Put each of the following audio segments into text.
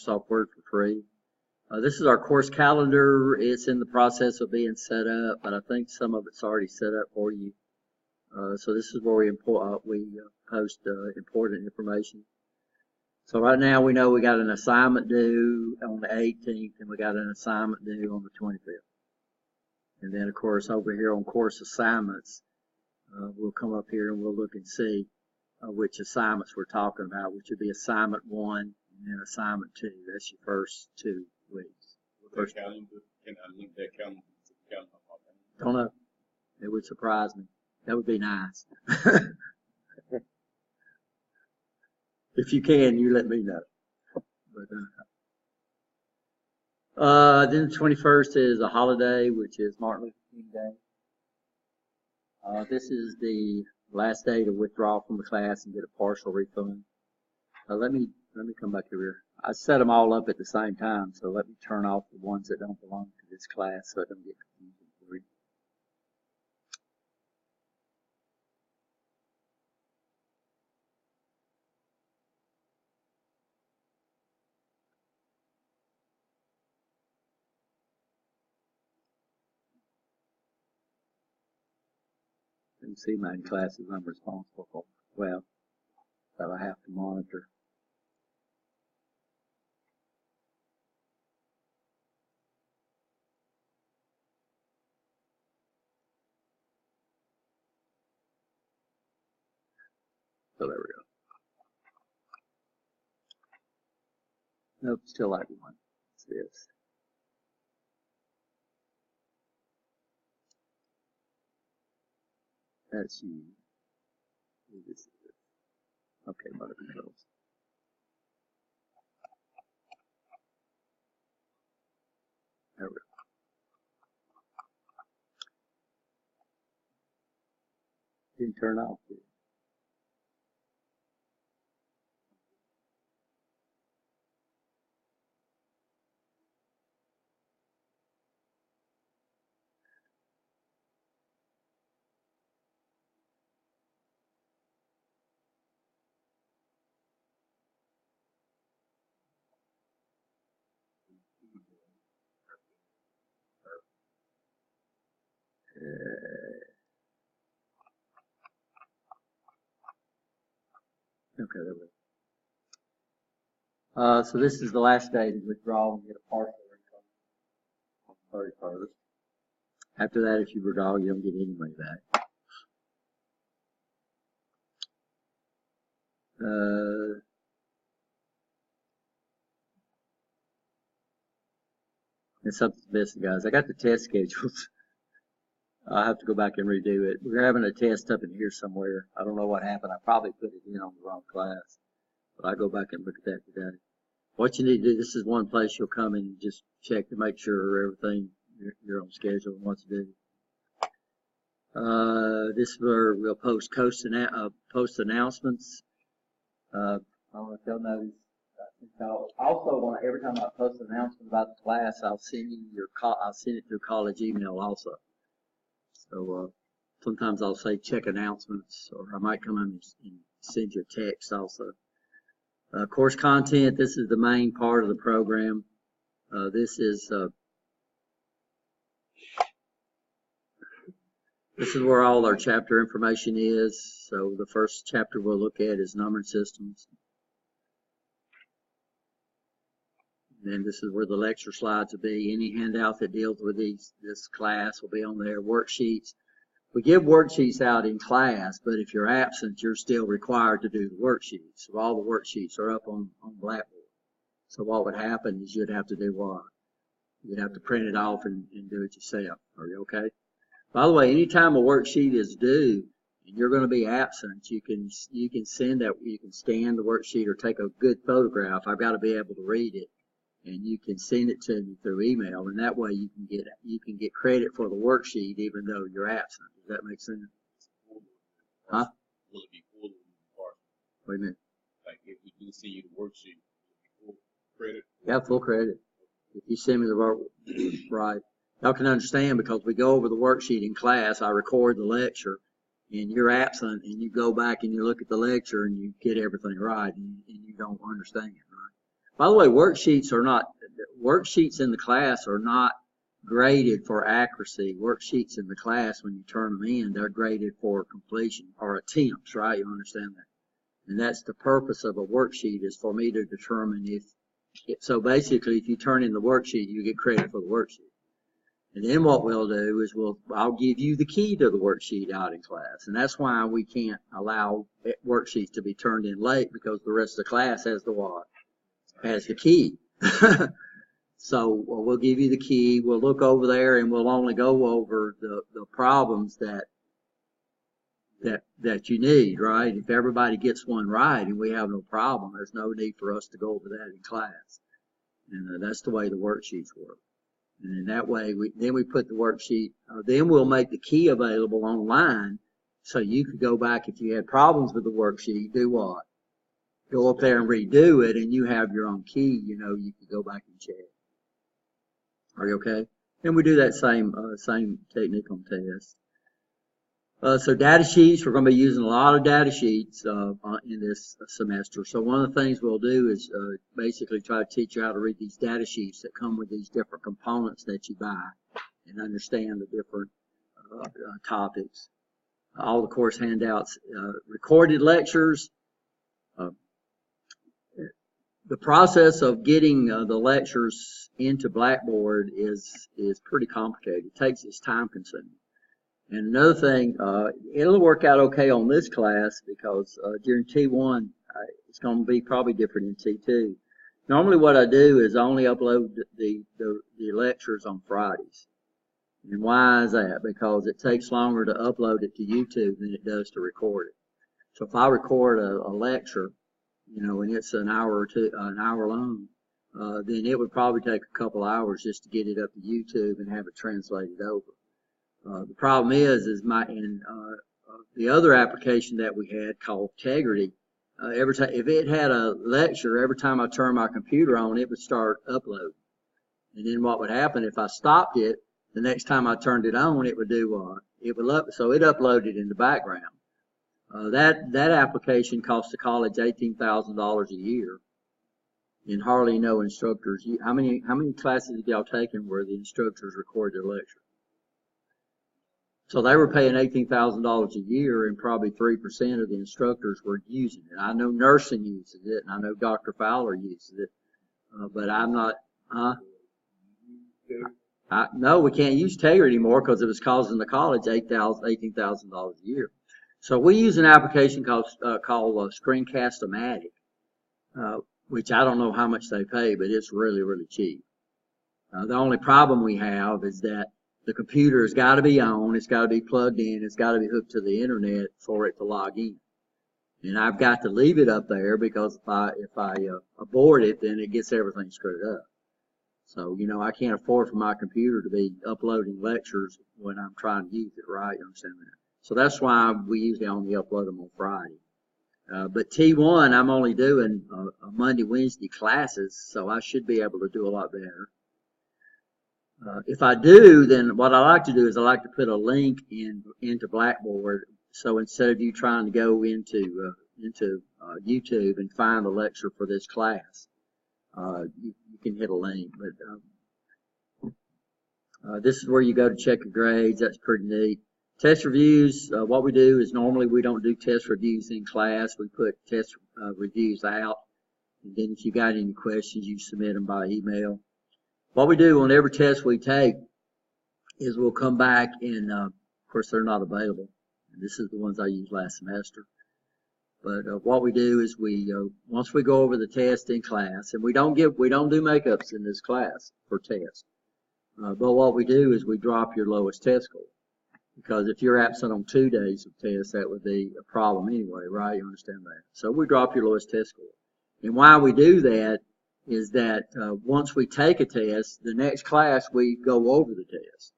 Microsoft Word for free. This is our course calendar. It's in the process of being set up, but I think some of it's already set up for you. So this is where we post important information. So right now we know we got an assignment due on the 18th, and we got an assignment due on the 25th. And then, of course, over here on course assignments, we'll come up here and we'll look and see which assignments we're talking about, which would be assignment 1 and then assignment 2. That's your first 2 weeks. First calendar, can I link that calendar to the calendar? Don't know. It would surprise me. That would be nice. If you can, you let me know. But, then the 21st is a holiday, which is Martin Luther King Day. This is the last day to withdraw from the class and get a partial refund. Let me come back over here. I set them all up at the same time, so let me turn off the ones that don't belong to this class so it doesn't get confusing for you. You can see my classes I'm responsible for. Well, that I have to monitor. So there we go. Nope, still like one. It's this. That's you. This is it. Okay, motor controls. There we go. Didn't turn off, did it? Okay, there we go. So this is the last day to withdraw and get a partial refund on the 31st. After that, if you withdraw, you don't get any money back. And something's missing, guys. I got the test schedules. I'll have to go back and redo it. We're having a test up in here somewhere. I don't know what happened. I probably put it in on the wrong class. But I'll go back and look at that today. What you need to do, this is one place you'll come in and just check to make sure everything you're on schedule and what to do. This is where we'll post announcements. I don't know if y'all know. Also, every time I post an announcement about the class, I'll send you I'll send it through college email also. So sometimes I'll say check announcements, or I might come in and send you a text also. Course content. This is the main part of the program. This is where all our chapter information is. So the first chapter we'll look at is numbering systems. And then this is where the lecture slides will be. Any handout that deals with this class will be on there. Worksheets. We give worksheets out in class, but if you're absent, you're still required to do the worksheets. So all the worksheets are up on Blackboard. So what would happen is you'd have to do what? You'd have to print it off and do it yourself. Are you okay? By the way, anytime a worksheet is due and you're going to be absent, you can send that. You can scan the worksheet or take a good photograph. I've got to be able to read it, and you can send it to me through email, and that way you can get credit for the worksheet even though you're absent. Does that make sense? Huh? Will it be full or partial? Wait a minute. Like if we do send you the worksheet, will it be full credit? Yeah, full credit. If you send me the work, right. Y'all can understand because we go over the worksheet in class. I record the lecture, and you're absent, and you go back and you look at the lecture and you get everything right, and you don't understand, right? By the way, worksheets in the class are not graded for accuracy. Worksheets in the class, when you turn them in, they're graded for completion or attempts, right? You understand that? And that's the purpose of a worksheet, is for me to determine so basically, if you turn in the worksheet, you get credit for the worksheet. And then what we'll do is I'll give you the key to the worksheet out in class. And that's why we can't allow worksheets to be turned in late, because the rest of the class has the what? Has the key. So we'll give you the key. We'll look over there, and we'll only go over the problems that you need, right? If everybody gets one right and we have no problem, there's no need for us to go over that in class. And that's the way the worksheets work. And in that way, then we put the worksheet, then we'll make the key available online, so you could go back if you had problems with the worksheet. Do what? Go up there and redo it, and you have your own key. You could go back and check. Are you okay? And we do that same technique on tests. So data sheets, we're going to be using a lot of data sheets in this semester. So one of the things we'll do is basically try to teach you how to read these data sheets that come with these different components that you buy, and understand the different topics. All the course handouts, recorded lectures. The process of getting the lectures into Blackboard is pretty complicated. It's time consuming. And another thing, it'll work out okay on this class, because during T1, it's going to be probably different in T2. Normally what I do is only upload the lectures on Fridays. And why is that? Because it takes longer to upload it to YouTube than it does to record it. So if I record a lecture, and it's an hour or two, an hour long, then it would probably take a couple hours just to get it up to YouTube and have it translated over. The problem is the other application that we had called Tegrity, every time, if it had a lecture, every time I turned my computer on, it would start uploading. And then what would happen if I stopped it, the next time I turned it on, it would do what? So it uploaded in the background. That application cost the college $18,000 a year, and hardly no instructors. How many classes have y'all taken where the instructors record their lecture? So they were paying $18,000 a year, and probably 3% of the instructors were using it. I know nursing uses it, and I know Dr. Fowler uses it, but I'm not. No, we can't use Tegrity anymore because it was costing the college $18,000 a year. So we use an application called Screencast-O-Matic, which I don't know how much they pay, but it's really, really cheap. The only problem we have is that the computer has got to be on, it's got to be plugged in, it's got to be hooked to the internet for it to log in. And I've got to leave it up there, because if I abort it, then it gets everything screwed up. So, I can't afford for my computer to be uploading lectures when I'm trying to use it, right? You understand that? So that's why we usually only upload them on Friday. But T1, I'm only doing Monday, Wednesday classes, so I should be able to do a lot better. If I do, then what I like to do is I like to put a link into Blackboard. So instead of you trying to go into YouTube and find the lecture for this class, you can hit a link. But this is where you go to check your grades. That's pretty neat. Test reviews, what we do is normally we don't do test reviews in class. We put test reviews out, and then if you got any questions, you submit them by email. What we do on every test we take is we'll come back, and of course they're not available. And this is the ones I used last semester. But what we do is once we go over the test in class, and we don't do makeups in this class for tests. But what we do is we drop your lowest test score. Because if you're absent on 2 days of tests, that would be a problem anyway, right? You understand that? So we drop your lowest test score. And why we do that is that once we take a test, the next class we go over the test.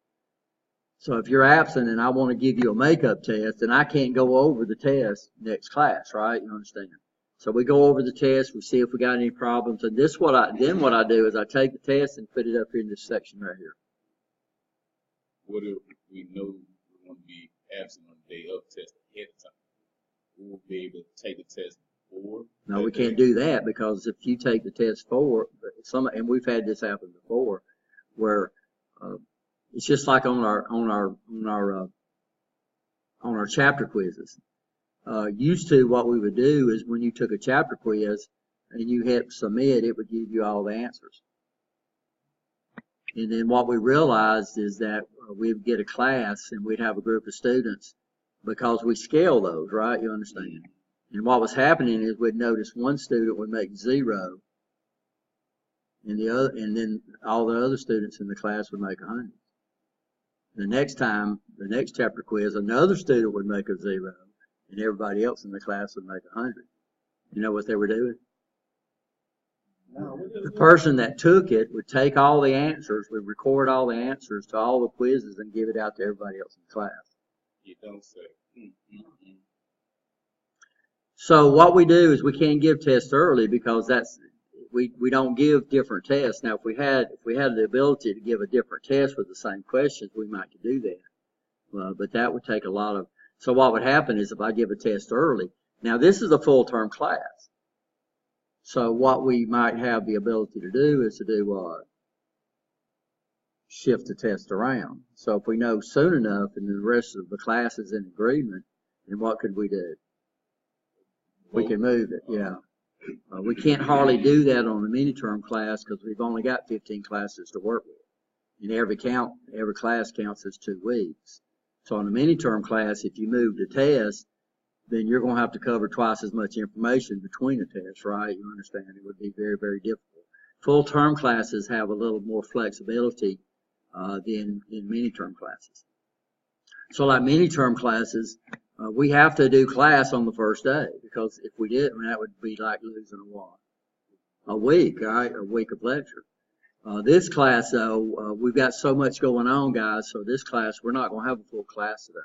So if you're absent and I want to give you a makeup test, then I can't go over the test next class, right? You understand? So we go over the test, we see if we got any problems, and what I do is I take the test and put it up here in this section right here. What if we know we're going to be absent on the day of test ahead of time? We will be able to take a test before? No, we can't do that, because if you take the test forward, and we've had this happen before, where it's just like on our chapter quizzes. Used to, what we would do is when you took a chapter quiz and you hit submit, it would give you all the answers. And then what we realized is that we'd get a class and we'd have a group of students, because we scale those, right? You understand? And what was happening is we'd notice one student would make 0, and then all the other students in the class would make 100. The next time, the next chapter quiz, another student would make a 0, and everybody else in the class would make 100. You know what they were doing? The person that took it would take all the answers, would record all the answers to all the quizzes and give it out to everybody else in the class. You don't say. So what we do is we can't give tests early, because we don't give different tests. Now, if we had the ability to give a different test with the same questions, we might could do that. But that would take a lot of. So what would happen is if I give a test early, now this is a full-term class. So what we might have the ability to do is to do what? Shift the test around. So if we know soon enough and the rest of the class is in agreement, then what could we do? We can move it, yeah. We can't hardly do that on a mini-term class, because we've only got 15 classes to work with. And every class counts as 2 weeks. So on a mini-term class, if you move the test, then you're going to have to cover twice as much information between the tests, right? You understand? It would be very, very difficult. Full-term classes have a little more flexibility than in mini-term classes. So like mini-term classes, we have to do class on the first day, because if we didn't, that would be like losing a week, right? A week of lecture. This class, though, we've got so much going on, guys. So this class, we're not going to have a full class today.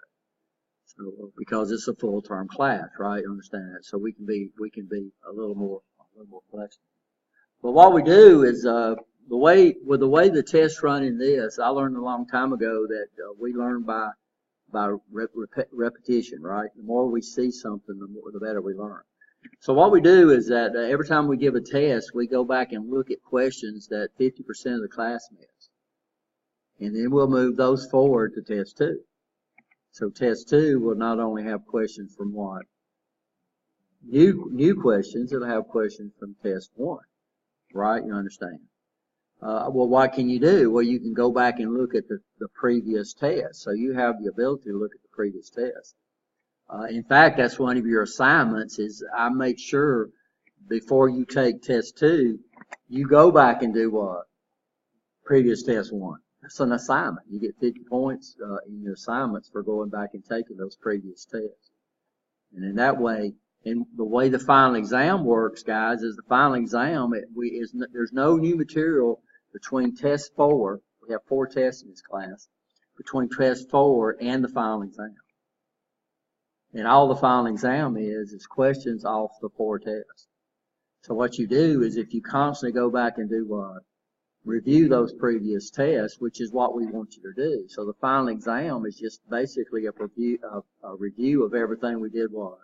So, because it's a full-term class, right? You understand that? So we can be a little more flexible. But what we do is the way the tests run in this, I learned a long time ago that we learn by repetition, right? The more we see something, the better we learn. So what we do is that every time we give a test, we go back and look at questions that 50% of the class missed. And then we'll move those forward to test 2. So test 2 will not only have questions from what? New questions, it'll have questions from test 1, right? You understand? Well, what can you do? Well, you can go back and look at the previous test. So you have the ability to look at the previous test. In fact, that's one of your assignments, is I make sure before you take test 2, you go back and do what? Previous test 1. That's an assignment. You get 50 points in your assignments for going back and taking those previous tests. And in that way, and the way the final exam works, guys, is the final exam, there's no new material between test 4, we have 4 tests in this class, between test 4 and the final exam. And all the final exam is questions off the 4 tests. So what you do is, if you constantly go back and do what? Review those previous tests, which is what we want you to do. So the final exam is just basically a review of everything we did what?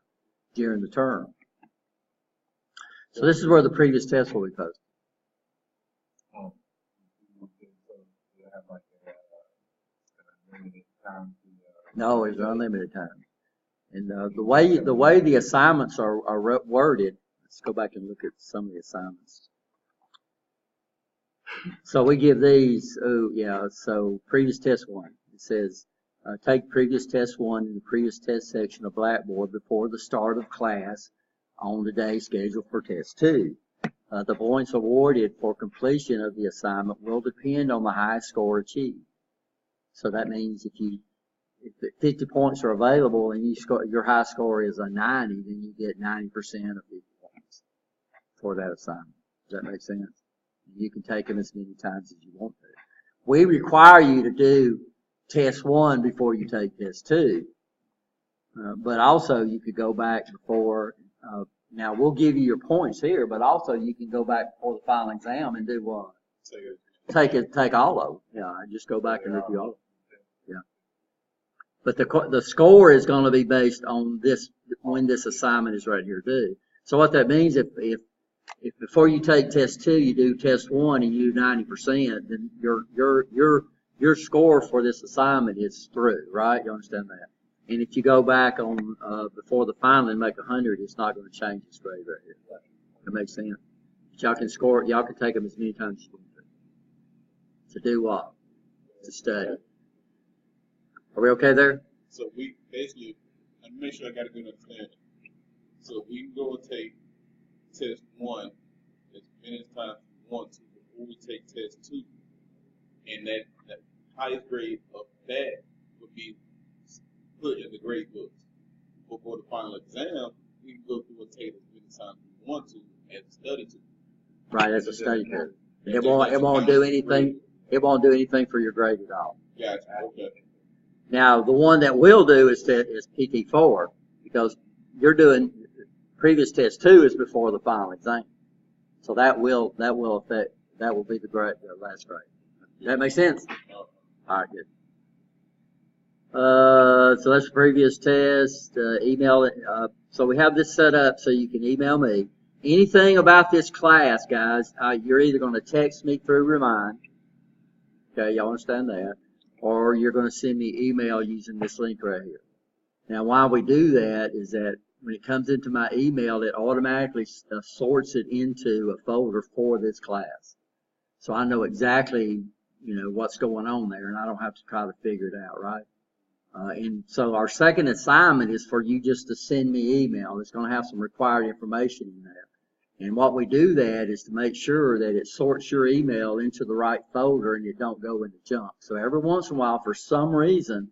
During the term. So this is where the previous test will be posted. No, it's unlimited time. And the way the assignments are worded, let's go back and look at some of the assignments. So we give these, so previous test 1. It says, take previous test 1 in the previous test section of Blackboard before the start of class on the day scheduled for test 2. The points awarded for completion of the assignment will depend on the highest score achieved. So that means if 50 points are available and your high score is a 90, then you get 90% of 50 points for that assignment. Does that make sense? You can take them as many times as you want to. We require you to do test 1 before you take test 2. But also you could go back before, now we'll give you your points here, but also you can go back before the final exam and do what? Take all of them. Yeah, and just go back and review all of them. Yeah. But the score is going to be based on this, when this assignment is right here due. So what that means, if before you take test 2, you do test 1 and you do 90%, then your score for this assignment is through, right? You understand that? And if you go back on before the final and make 100, it's not going to change its grade right here. That makes sense. But y'all can score. Y'all can take them as many times as you want to do what? To study. Are we okay there? So we basically, I make sure I got a good understanding. So we can go and take test 1 as many times as we want to before we take test 2, and that the highest grade of that would be put in the grade books. Before the final exam, we can go through and take as many times as we want to as a study to. Right, as a study period. It won't do anything. It won't do anything for your grade at all. Gotcha. Okay. Now, the one that will do is PT4, because you're doing previous test 2 is before the final exam, so that will affect. That will be the last grade. Does that make sense? All right, good. So that's the previous test. Email it. So we have this set up so you can email me anything about this class, guys. You're either going to text me through Remind. Okay, y'all understand that, or you're going to send me email using this link right here. Now, why we do that is that when it comes into my email, it automatically sorts it into a folder for this class. So I know exactly, what's going on there, and I don't have to try to figure it out, right? And so our second assignment is for you just to send me email. It's going to have some required information in there. And what we do that is to make sure that it sorts your email into the right folder and it don't go into junk. So every once in a while, for some reason,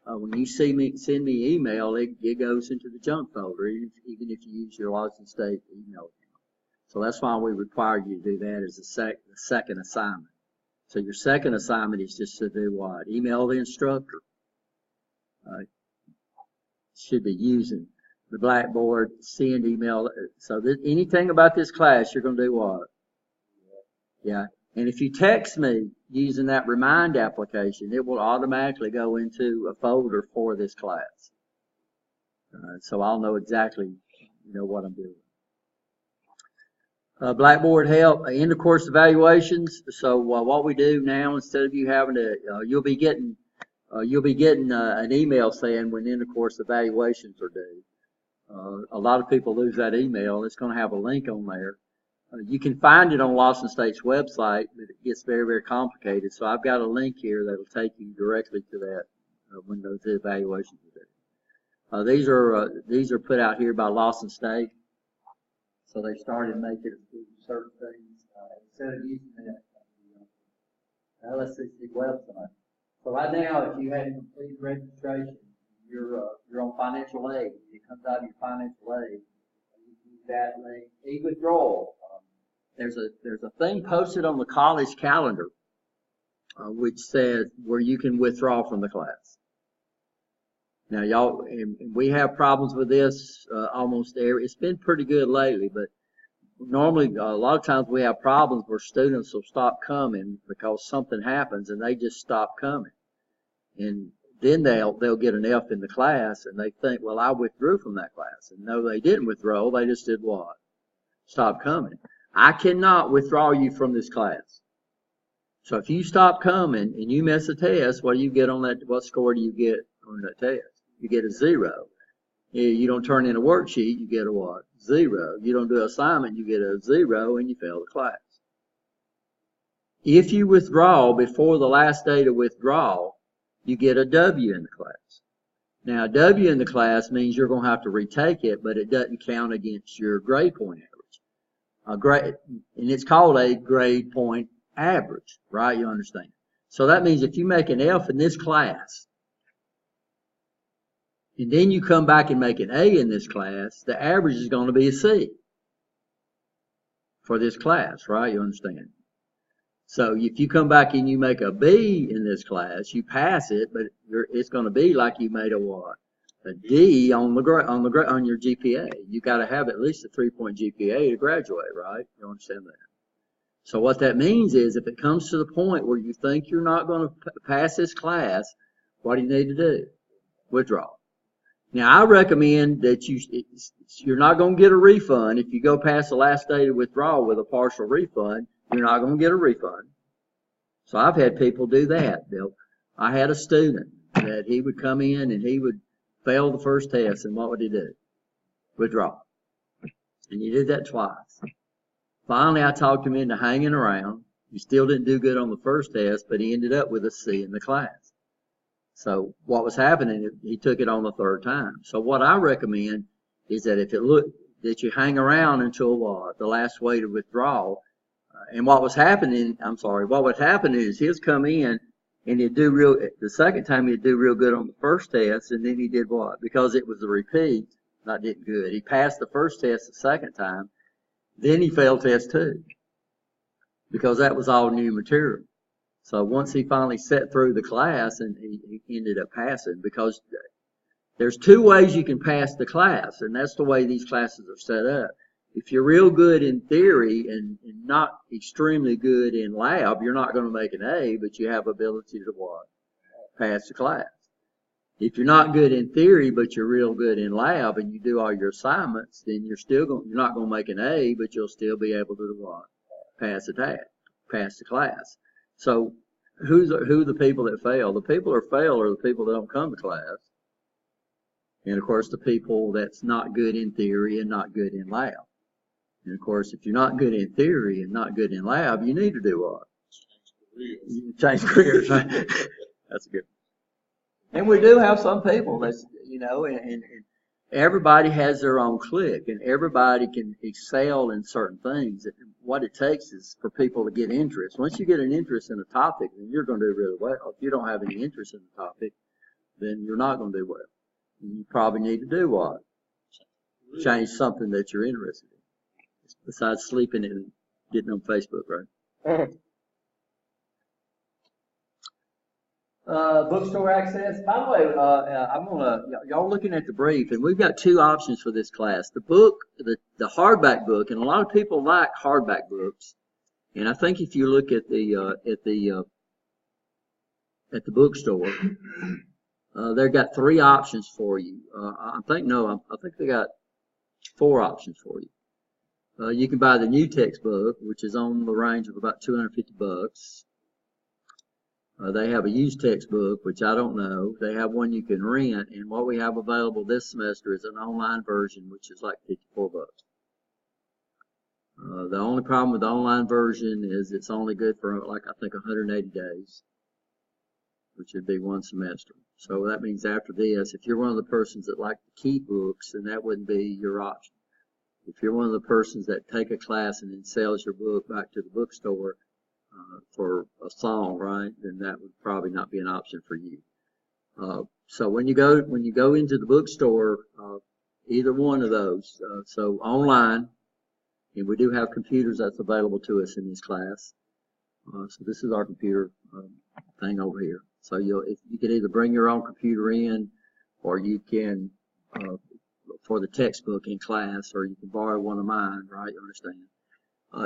when you send me email, it goes into the junk folder, even if you use your Lawson State email account. So that's why we require you to do that as the second assignment. So your second assignment is just to do what? Email the instructor. Should be using the Blackboard, send email. So anything about this class, you're going to do what? Yeah. And if you text me using that Remind application, it will automatically go into a folder for this class. So I'll know exactly, what I'm doing. Blackboard help, end of course evaluations. So what we do now, instead of you having to, you'll be getting an email saying when end of course evaluations are due. A lot of people lose that email. It's going to have a link on there. You can find it on Lawson State's website, but it gets very, very complicated. So I've got a link here that'll take you directly to that when those evaluations are due. These are put out here by Lawson State. So they started making certain things instead of using that LSCC website. So right now, if you hadn't completed registration, you're on financial aid. It comes out of your financial aid. You use that link. E-withdrawal. There's a thing posted on the college calendar which says where you can withdraw from the class. Now, y'all, and we have problems with this almost every. It's been pretty good lately, but normally a lot of times we have problems where students will stop coming because something happens and they just stop coming, and then they'll get an F in the class and they think, well, I withdrew from that class, and no, they didn't withdraw. They just did what? Stop coming. I cannot withdraw you from this class. So if you stop coming and you miss a test, what do you get on that? What score do you get on that test? You get a 0. You don't turn in a worksheet, you get a what? 0. You don't do an assignment, you get a 0, and you fail the class. If you withdraw before the last day to withdraw, you get a W in the class. Now, a W in the class means you're going to have to retake it, but it doesn't count against your grade point average. And it's called a grade point average, right? You understand? So that means if you make an F in this class, and then you come back and make an A in this class, the average is going to be a C for this class, right? You understand? So if you come back and you make a B in this class, you pass it, but it's going to be like you made a what? A D on your GPA. You got to have at least a 3-point GPA to graduate, right? You understand that? So what that means is if it comes to the point where you think you're not going to pass this class, what do you need to do? Withdraw. Now, I recommend that you're not going to get a refund. If you go past the last day to withdrawal with a partial refund, you're not going to get a refund. So I've had people do that. I had a student that he would come in and he would fail the first test, and what would he do? Withdraw. And he did that twice. Finally, I talked him into hanging around. He still didn't do good on the first test, but he ended up with a C in the class. So what was happening, he took it on the third time. So what I recommend is that if it look that you hang around until the last way to withdraw. And what would happen is he'd come in and he'd do the second time he'd do real good on the first test, and then he did what? Because it was a repeat, not did good. He passed the first test the second time, then he failed test 2 because that was all new material. So once he finally sat through the class, and he ended up passing, because there's 2 ways you can pass the class, and that's the way these classes are set up. If you're real good in theory and not extremely good in lab, you're not going to make an A, but you have ability to what? Pass the class. If you're not good in theory, but you're real good in lab and you do all your assignments, then you're not going to make an A, but you'll still be able to do what? Pass the class. So who are the people that fail? The people that fail are the people that don't come to class. And of course, the people that's not good in theory and not good in lab. And of course, if you're not good in theory and not good in lab, you need to do what? Change careers. That's good. And we do have some people that's, and everybody has their own clique, and everybody can excel in certain things. What it takes is for people to get interest. Once you get an interest in a topic, then you're going to do really well. If you don't have any interest in the topic, then you're not going to do well. And you probably need to do what? Change something that you're interested in. Besides sleeping and getting on Facebook, right? Bookstore access. By the way, y'all looking at the brief, and we've got 2 options for this class. The book, the hardback book, and a lot of people like hardback books. And I think if you look at the bookstore, they've got 3 options for you. I think they got 4 options for you. You can buy the new textbook, which is on the range of about $250. They have a used textbook, which I don't know. They have one you can rent, and what we have available this semester is an online version, which is like $54. The only problem with the online version is it's only good for, like, I think 180 days, which would be 1 semester. So that means after this, if you're one of the persons that like to keep books, then that wouldn't be your option. If you're one of the persons that take a class and then sells your book back to the bookstore for a song, right, then that would probably not be an option for you. So when you go into the bookstore, either one of those, so online, and we do have computers that's available to us in this class. So this is our computer thing over here. So you can either bring your own computer in, or you can for the textbook in class, or you can borrow one of mine, right? You understand?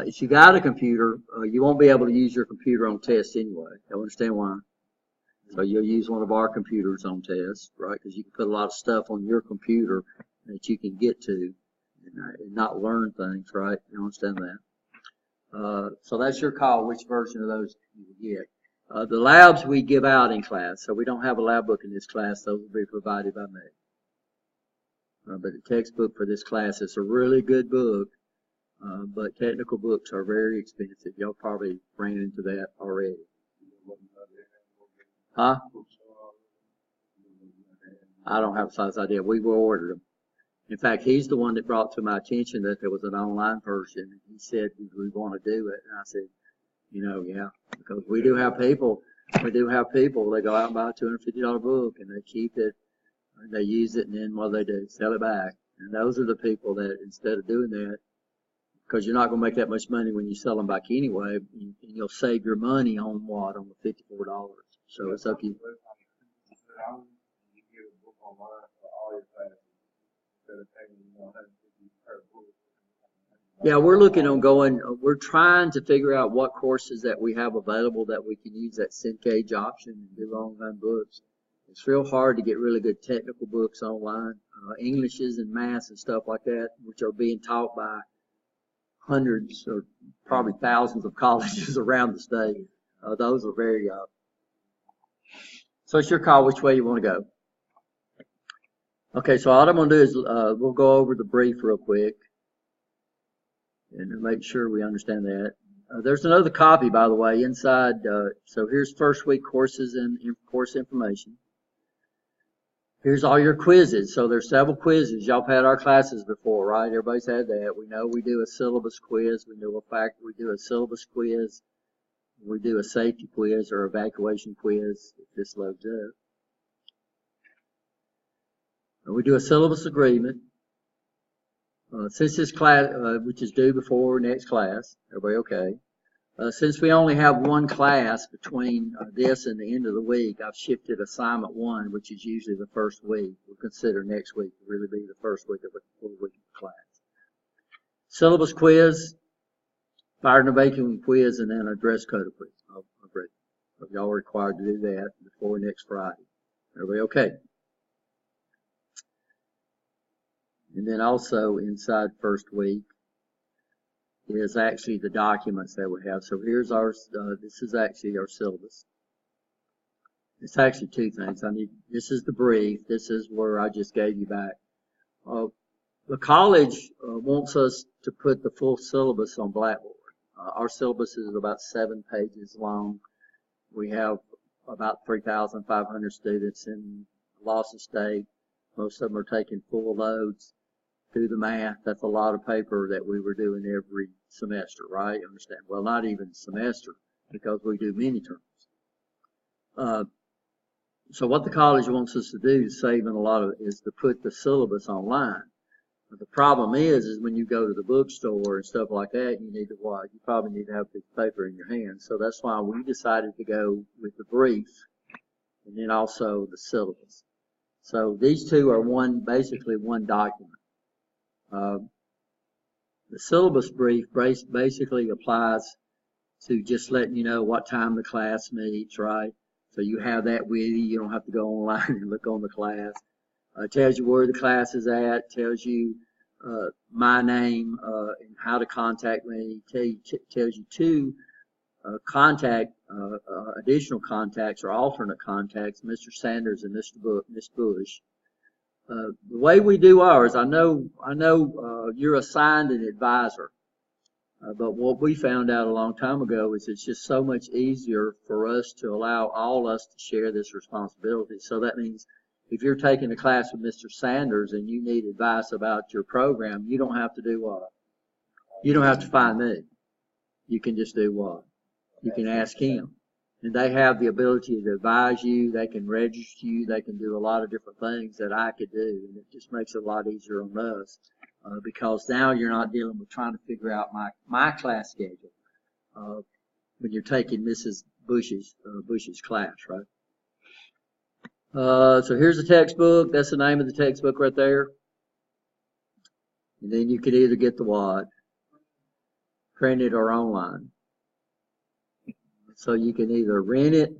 If you got a computer, you won't be able to use your computer on tests anyway. You understand why? So you'll use one of our computers on tests, right? Because you can put a lot of stuff on your computer that you can get to and not learn things, right? You understand that? So that's your call, which version of those you get. The labs we give out in class, so we don't have a lab book in this class. Those will be provided by me. But the textbook for this class is a really good book, but technical books are very expensive. Y'all probably ran into that already. Huh? I don't have a size idea. We will order them. In fact, he's the one that brought to my attention that there was an online version. He said, we want to do it. And I said, yeah, because we do have people, they go out and buy a $250 book, and they keep it, and they use it, and then what do they do? Sell it back. And those are the people that, instead of doing that, because you're not going to make that much money when you sell them back anyway, and you'll save your money on what? On the $54. So it's up to you. Yeah, we're looking on we're trying to figure out what courses that we have available that we can use that Syncage option and do online books. It's real hard to get really good technical books online. Englishes and maths and stuff like that, which are being taught by hundreds or probably thousands of colleges around the state. Those are very, so it's your call which way you want to go. Okay, so all I'm going to do is we'll go over the brief real quick and to make sure we understand that. There's another copy, by the way, inside. So here's first week courses and course information. Here's all your quizzes. So there's several quizzes. Y'all have had our classes before, right? Everybody's had that. We know we do a syllabus quiz. We know we do a syllabus quiz. We do a safety quiz or evacuation quiz if this loads up. And we do a syllabus agreement. Since this class, which is due before next class, everybody okay? Since we only have one class between this and the end of the week, I've shifted assignment 1, which is usually the first week. We'll consider next week to really be the first week of a full week of class. Syllabus quiz, fire and evacuation quiz, and then a dress code quiz. So y'all are required to do that before next Friday. Everybody okay? And then also inside first week is actually the documents that we have. So here's our, this is actually our syllabus. It's actually two things. This is the brief. This is where I just gave you back. The college wants us to put the full syllabus on Blackboard. Our syllabus is about 7 pages long. We have about 3,500 students in Lawson State. Most of them are taking full loads. Do the math. That's a lot of paper that we were doing every semester, right? Understand? Well, not even semester because we do mini terms. So what the college wants us to do is saving a lot of is to put the syllabus online. But the problem is when you go to the bookstore and stuff like that, you need to what? You probably need to have this paper in your hand. So that's why we decided to go with the brief and then also the syllabus. So these two are basically one document. The syllabus brief basically applies to just letting you know what time the class meets, right? So you have that with you. You don't have to go online and look on the class. Tells you where the class is at, tells you my name and how to contact me, tells you two additional contacts or alternate contacts, Mr. Sanders and Miss Bush. The way we do ours, I know you're assigned an advisor, but what we found out a long time ago is it's just so much easier for us to allow all us to share this responsibility. So that means if you're taking a class with Mr. Sanders and you need advice about your program, you don't have to do what? You don't have to find me. You can just do what? You can ask him. And they have the ability to advise you, they can register you, they can do a lot of different things that I could do, and it just makes it a lot easier on us because now you're not dealing with trying to figure out my class schedule when you're taking Mrs. Bush's class, right? So here's the textbook. That's the name of the textbook right there. And then you could either get the what? Printed or online. So you can either rent it,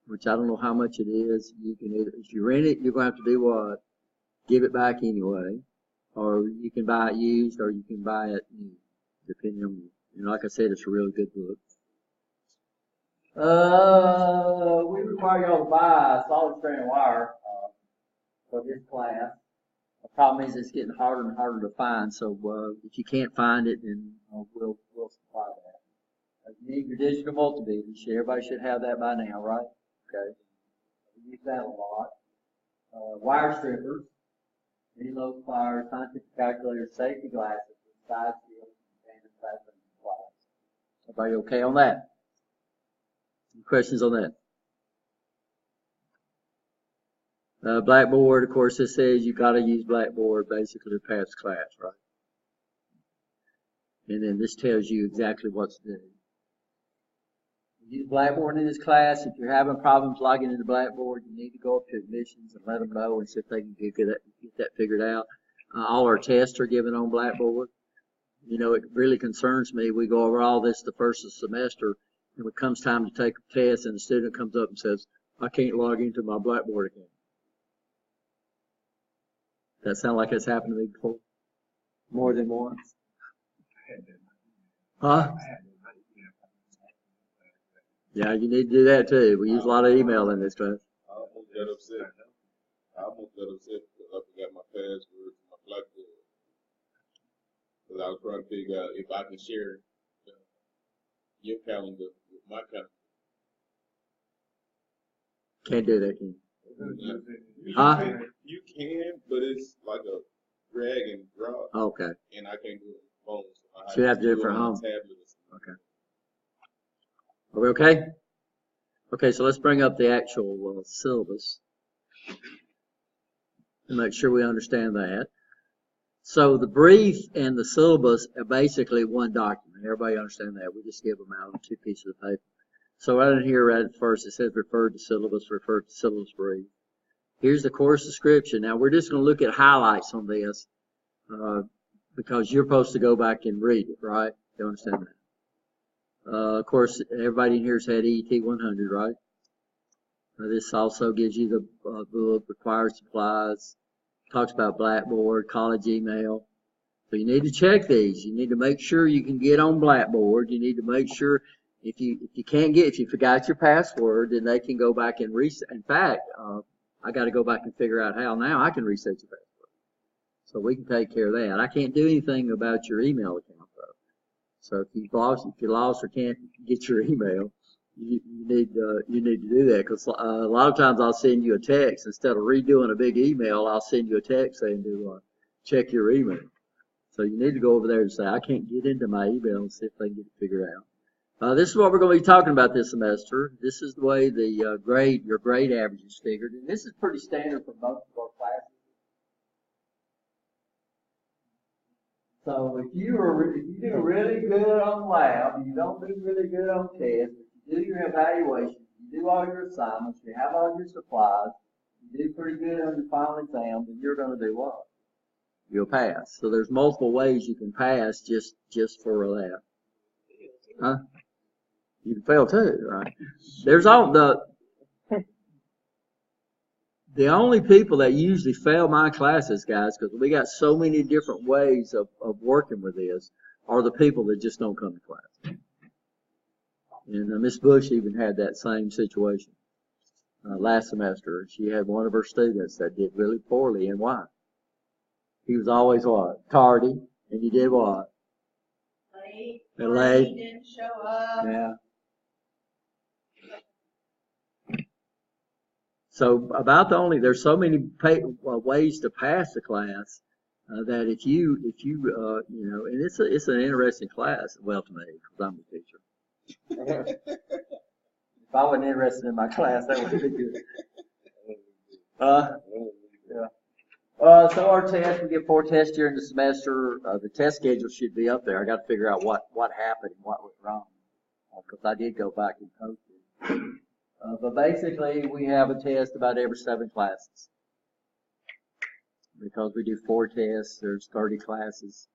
which I don't know how much it is. You can either, if you rent it, you're going to have to do what? Give it back anyway. Or you can buy it used, or you can buy it new, depending on you. And like I said, it's a really good book. We require y'all to buy solid strand wire for this class. The problem is it's getting harder and harder to find. So if you can't find it, then we'll supply that. You need your digital multimeters. Everybody should have that by now, right? Okay. We use that a lot. Wire strippers, reload pliers, scientific calculators, safety glasses, side shields, and standard supplies. Everybody okay on that? Any questions on that? Blackboard, of course, this says you got to use Blackboard basically to pass class, right? And then this tells you exactly what to do. Use Blackboard in this class. If you're having problems logging into Blackboard, you need to go up to admissions and let them know and see if they can get that figured out. All our tests are given on Blackboard. You know, it really concerns me. We go over all this the first of the semester, and when it comes time to take a test and the student comes up and says, I can't log into my Blackboard account. That sound like it's happened to me before? More than once? Huh? Yeah, you need to do that too. We use a lot of email in this class. I almost got upset. Because I forgot my password to my Blackboard. Because I was trying to figure out if I can share your calendar with my calendar. Can't do that, can you? Huh? You can, but it's like a drag and drop. Okay. And I can't do it on the phone. So you have to do it from on home. tablet or something. Okay. Are we okay? Okay, so let's bring up the actual syllabus and make sure we understand that. So the brief and the syllabus are basically one document. Everybody understand that? We just give them out on 2 pieces of paper. So right in here, right at first, it says referred to syllabus brief. Here's the course description. Now we're just going to look at highlights on this because you're supposed to go back and read it, right? You understand that? Of course, everybody in here's had EET 100, right? This also gives you the book, required supplies, talks about Blackboard, college email. So you need to check these. You need to make sure you can get on Blackboard. You need to make sure if you forgot your password, then they can go back and reset. In fact, I got to go back and figure out how now I can reset your password. So we can take care of that. I can't do anything about your email account though. So if you lost or can't get your email, you need to do that because a lot of times I'll send you a text instead of redoing a big email. I'll send you a text saying to check your email. So you need to go over there and say I can't get into my email and see if they can get it figured out. This is what we're going to be talking about this semester. This is the way the your grade average is figured, and this is pretty standard for most of our classes. So if you do really good on lab, you don't do really good on tests, you do your evaluation, you do all your assignments, you have all your supplies, you do pretty good on your final exam, then you're going to do what? You'll pass. So there's multiple ways you can pass just for a lab. Huh? You can fail too, right? There's the only people that usually fail my classes, guys, because we got so many different ways of working with this, are the people that just don't come to class. And Miss Bush even had that same situation last semester. She had one of her students that did really poorly, and why? He was always what? Tardy, and you did what? Late. He didn't show up. Yeah. So there's so many ways to pass the class that if you and it's an interesting class. Well, to me, because I'm the teacher. If I wasn't interested in my class, that would be good. Yeah. So our test, we get 4 tests during the semester. The test schedule should be up there. I got to figure out what happened and what was wrong because I did go back and post it. But basically, we have a test about every 7 classes. Because we do 4 tests, there's 30 classes.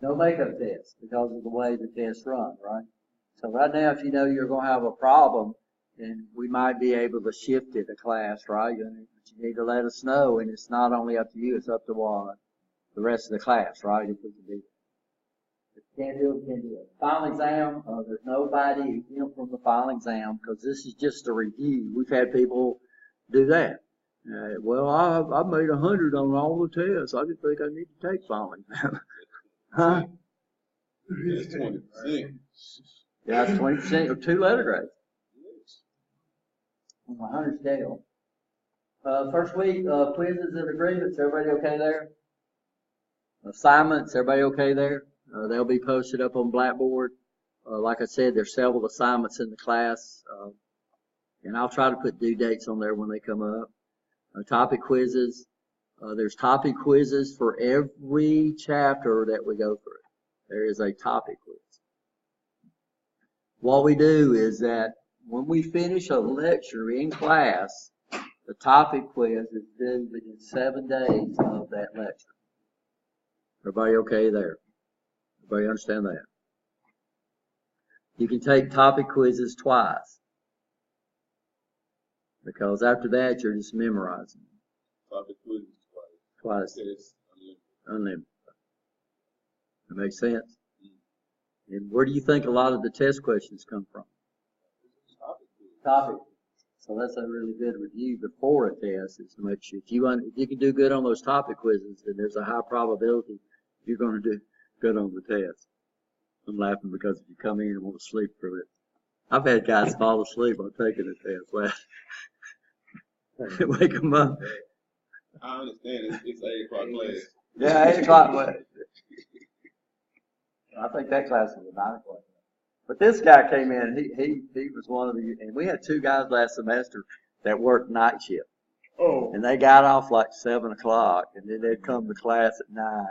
No makeup test because of the way the tests run, right? So right now, if you know you're going to have a problem, then we might be able to shift it a class, right? But you need to let us know, and it's not only up to you, it's up to the rest of the class, right? If we can do it. If you can't do it, we can't do it. Final exam, there's nobody exempt from the final exam because this is just a review. We've had people do that. Well, I made 100 on all the tests. I just think I need to take final exam. Huh? That's 20%. Yeah, it's 20% or 2 letter grades. On my 100 scale. First week, quizzes and agreements. Everybody okay there? Assignments. Everybody okay there? They'll be posted up on Blackboard. Like I said, there's several assignments in the class, and I'll try to put due dates on there when they come up. Topic quizzes. There's topic quizzes for every chapter that we go through. There is a topic quiz. What we do is that when we finish a lecture in class, the topic quiz is due within 7 days of that lecture. Everybody okay there? Everybody understand that? You can take topic quizzes twice, because after that you're just memorizing Topic quizzes twice, Test unlimited. That makes sense. And where do you think a lot of the test questions come from? Topic. So that's a really good review before a test, is to make sure if you can do good on those topic quizzes, then there's a high probability you're going to do good on the test. I'm laughing because if you come in and want to sleep through it. I've had guys fall asleep on taking the test. Wake them up. I understand. It's 8 o'clock class. Yeah, 8 o'clock. I think that class was a 9 o'clock. But this guy came in, he was one of the, and we had 2 guys last semester that worked night shift. Oh. And they got off like 7 o'clock, and then they'd come to class at 9.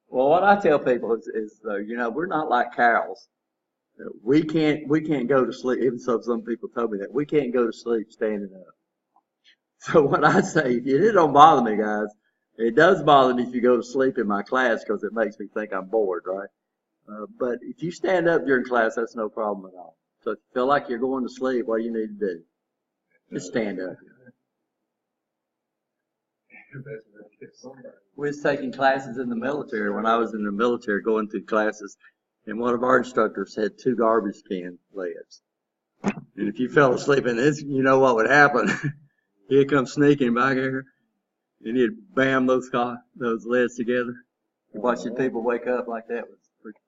Well, what I tell people is we're not like cows. We can't go to sleep, even so some people told me that. We can't go to sleep standing up. So what I say, it don't bother me, guys. It does bother me if you go to sleep in my class because it makes me think I'm bored, right? But if you stand up during class, that's no problem at all. So if you feel like you're going to sleep, what you need to do, just stand up. We was taking classes in the military when I was in the military, going through classes, and one of our instructors had 2 garbage can lids. And if you fell asleep in this, you know what would happen. He'd come sneaking back here, and he'd bam those lids together. Watching people wake up like that was pretty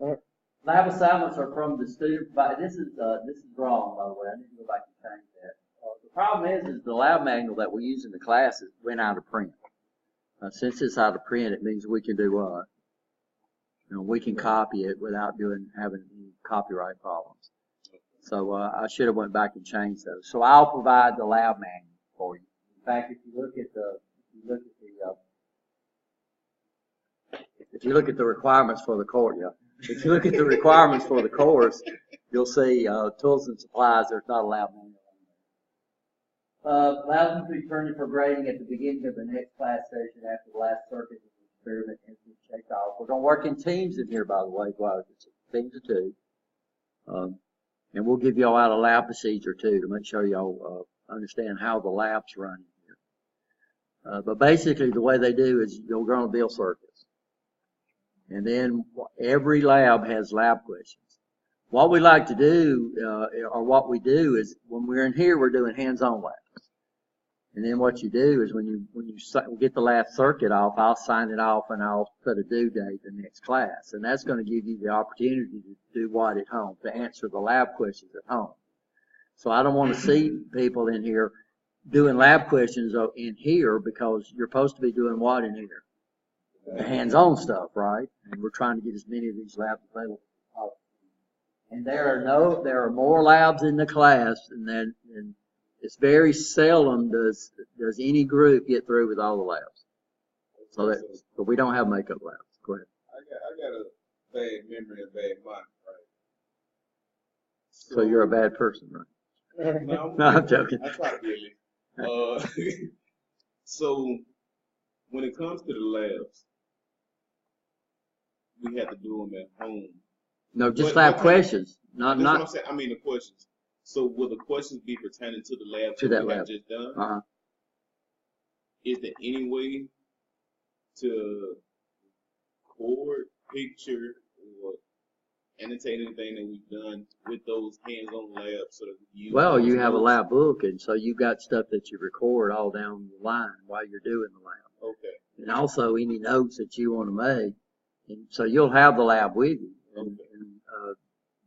funny. Lab assignments are from the student. This is wrong, by the way. I need to go back and change that. The problem is the lab manual that we use in the classes went out of print. Since it's out of print, it means we can do what? We can copy it without having any copyright problems. So I should have went back and changed those. So I'll provide the lab manual for you. In fact, if you look at the requirements for the course, if you look at the requirements for the course, you'll see tools and supplies. There's not a lab manual. Labs will be turned in for grading at the beginning of the next class session after the last circuit of the experiment has been checked off. We're going to work in teams in here, by the way, teams of 2. And we'll give y'all out a lab procedure too to make sure y'all understand how the lab's running here. But basically the way they do is you're going to build circuits. And then every lab has lab questions. What we like to do, or what we do is when we're in here, we're doing hands-on labs. And then what you do is when you get the lab circuit off, I'll sign it off and I'll put a due date the next class. And that's going to give you the opportunity to do what at home, to answer the lab questions at home. So I don't want to see people in here doing lab questions in here because you're supposed to be doing what in here? The hands-on stuff, right? And we're trying to get as many of these labs available. And there are more labs in the class and it's very seldom does any group get through with all the labs. But we don't have makeup labs. Go ahead. I got a bad memory and bad mind, right? So you're a bad person, right? No, I'm joking. I try to be at least. So when it comes to the labs, we have to do them at home. No, just lab questions. That's what I'm saying. I mean the questions. So will the questions be pertaining to the lab that we have just done? Uh-huh. Is there any way to record, picture, or annotate anything that we've done with those hands-on labs so that we use? Well, you have a lab book, and so you've got stuff that you record all down the line while you're doing the lab. Okay. And also any notes that you want to make. And so you'll have the lab with you. Okay.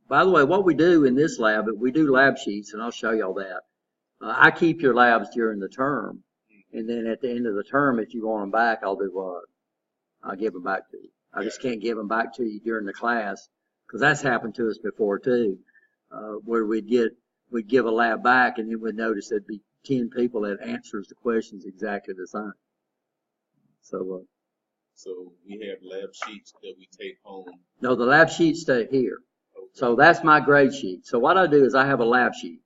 By the way, what we do in this lab, we do lab sheets, and I'll show y'all that. I keep your labs during the term, and then at the end of the term, if you want them back, I'll do what? I'll give them back to you. I just can't give them back to you during the class, because that's happened to us before too, where we'd give a lab back, and then we'd notice there'd be 10 people that answers the questions exactly the same. So we have lab sheets that we take home. No, the lab sheets stay here. So that's my grade sheet. So what I do is I have a lab sheet,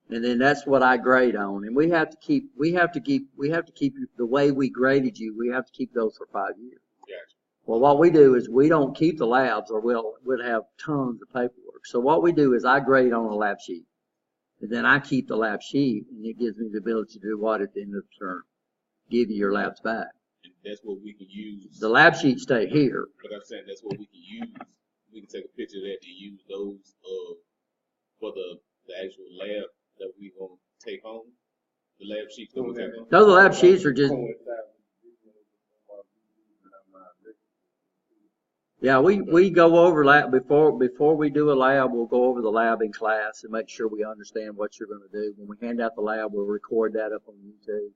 and then that's what I grade on. And we have to keep the way we graded you. We have to keep those for 5 years. Gotcha. Well, what we do is we don't keep the labs, or we'll have tons of paperwork. So what we do is I grade on a lab sheet, and then I keep the lab sheet, and it gives me the ability to do what at the end of the term? Give you your labs back. And that's what we can use. The lab sheets stay here. But I'm saying that's what we can use. We can take a picture of that and use those for the actual lab that we gonna take home. The lab sheets that we take home. No, the lab sheets are just. Yeah, we go over lab before we do a lab. We'll go over the lab in class and make sure we understand what you're going to do. When we hand out the lab, we'll record that up on YouTube.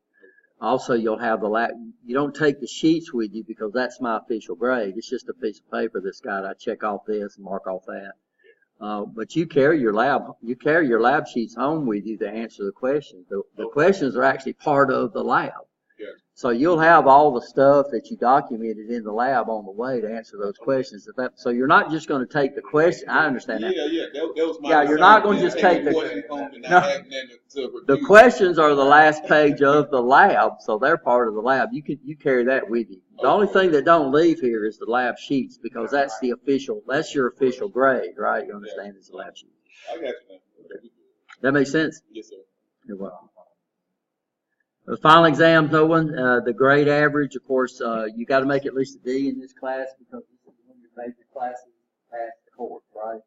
Also, you'll have the lab. You don't take the sheets with you because that's my official grade. It's just a piece of paper that's got I check off this and mark off that. But you carry your lab sheets home with you to answer the questions. The questions are actually part of the lab. Yeah. So you'll have all the stuff that you documented in the lab on the way to answer those questions. So you're not just going to take the question. I understand that. Yeah. That was my Yeah, you're not going to just take the. The questions are the last page of the lab, so they're part of the lab. You carry that with you. The only thing that don't leave here is the lab sheets because that's your official grade, right? You understand? It's the lab sheet. I got you, man. That makes sense? Yes, sir. You're welcome. The final exam, no one, the grade average, of course, you got to make at least a D in this class because this is one of your major classes pass the course, right?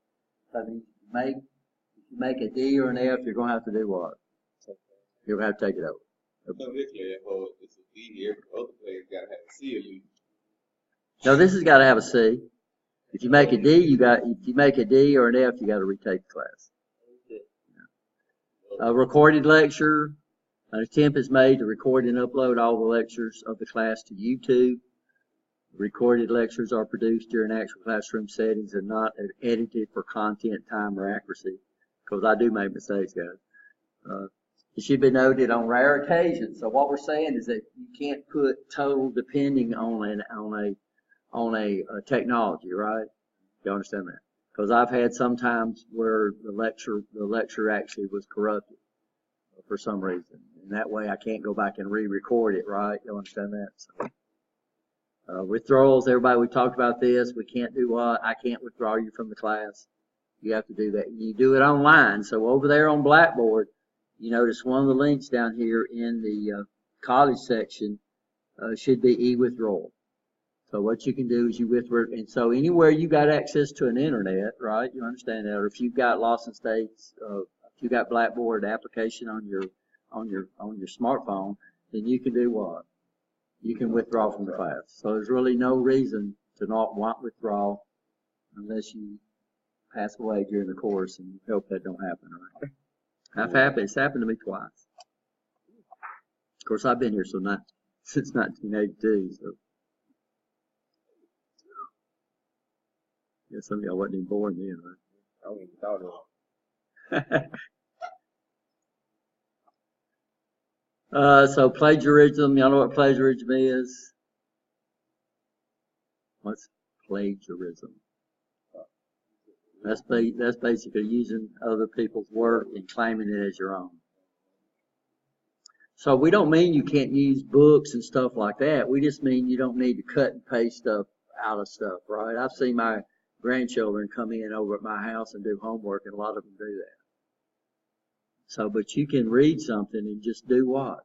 So if you make a D or an F, you're going to have to do what? You're going to have to take it over. So this class, it's a D. Every other player's got to have a C at least. No, this has got to have a C. If you make a D, if you make a D or an F, you got to retake the class. A recorded lecture. An attempt is made to record and upload all the lectures of the class to YouTube. Recorded lectures are produced during actual classroom settings and not edited for content, time, or accuracy. Because I do make mistakes, guys. It should be noted on rare occasions. So what we're saying is that you can't put total depending on a technology, right? You understand that? Because I've had sometimes where the lecture actually was corrupted for some reason. And that way I can't go back and re-record it, right? You understand that? So, withdrawals, everybody, we talked about this. We can't do what? I can't withdraw you from the class. You have to do that. You do it online. So over there on Blackboard, you notice one of the links down here in the college section should be e-withdrawal. So what you can do is you withdraw, and so anywhere you got access to an internet, right? You understand that? Or if you've got Lawson State's, if you got Blackboard application on your smartphone, then you can do what? You can withdraw from the class. So there's really no reason to not want withdrawal unless you pass away during the course, and we hope that don't happen, right? It's happened to me twice. Of course, I've been here since 1982, so. Yeah, some of y'all wasn't even born then, right? I don't even thought of it. So plagiarism, y'all know what plagiarism is? What's plagiarism? That's basically using other people's work and claiming it as your own. So we don't mean you can't use books and stuff like that. We just mean you don't need to cut and paste stuff out of stuff, right? I've seen my grandchildren come in over at my house and do homework, and a lot of them do that. So, but you can read something and just do what?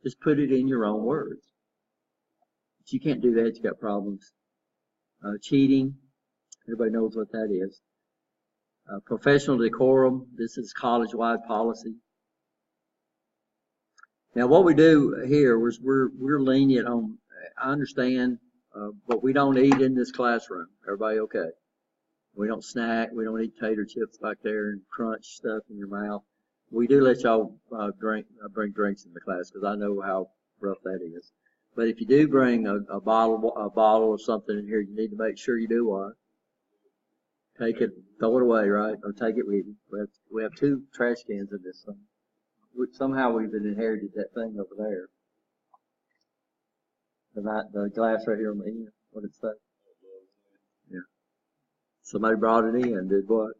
Just put it in your own words. But you can't do that, you got problems. Cheating, everybody knows what that is. Professional decorum, this is college-wide policy. Now what we do here is we're lenient on, I understand, but we don't eat in this classroom. Everybody okay? We don't snack, we don't eat tater chips back there and crunch stuff in your mouth. We do let y'all bring drinks in the class because I know how rough that is. But if you do bring a bottle or something in here, you need to make sure you do what? Take it, throw it away, right? Or take it with you. We have 2 trash cans in this thing. Somehow we've inherited that thing over there. The glass right here on the end. What did it say? Yeah. Somebody brought it in, did what?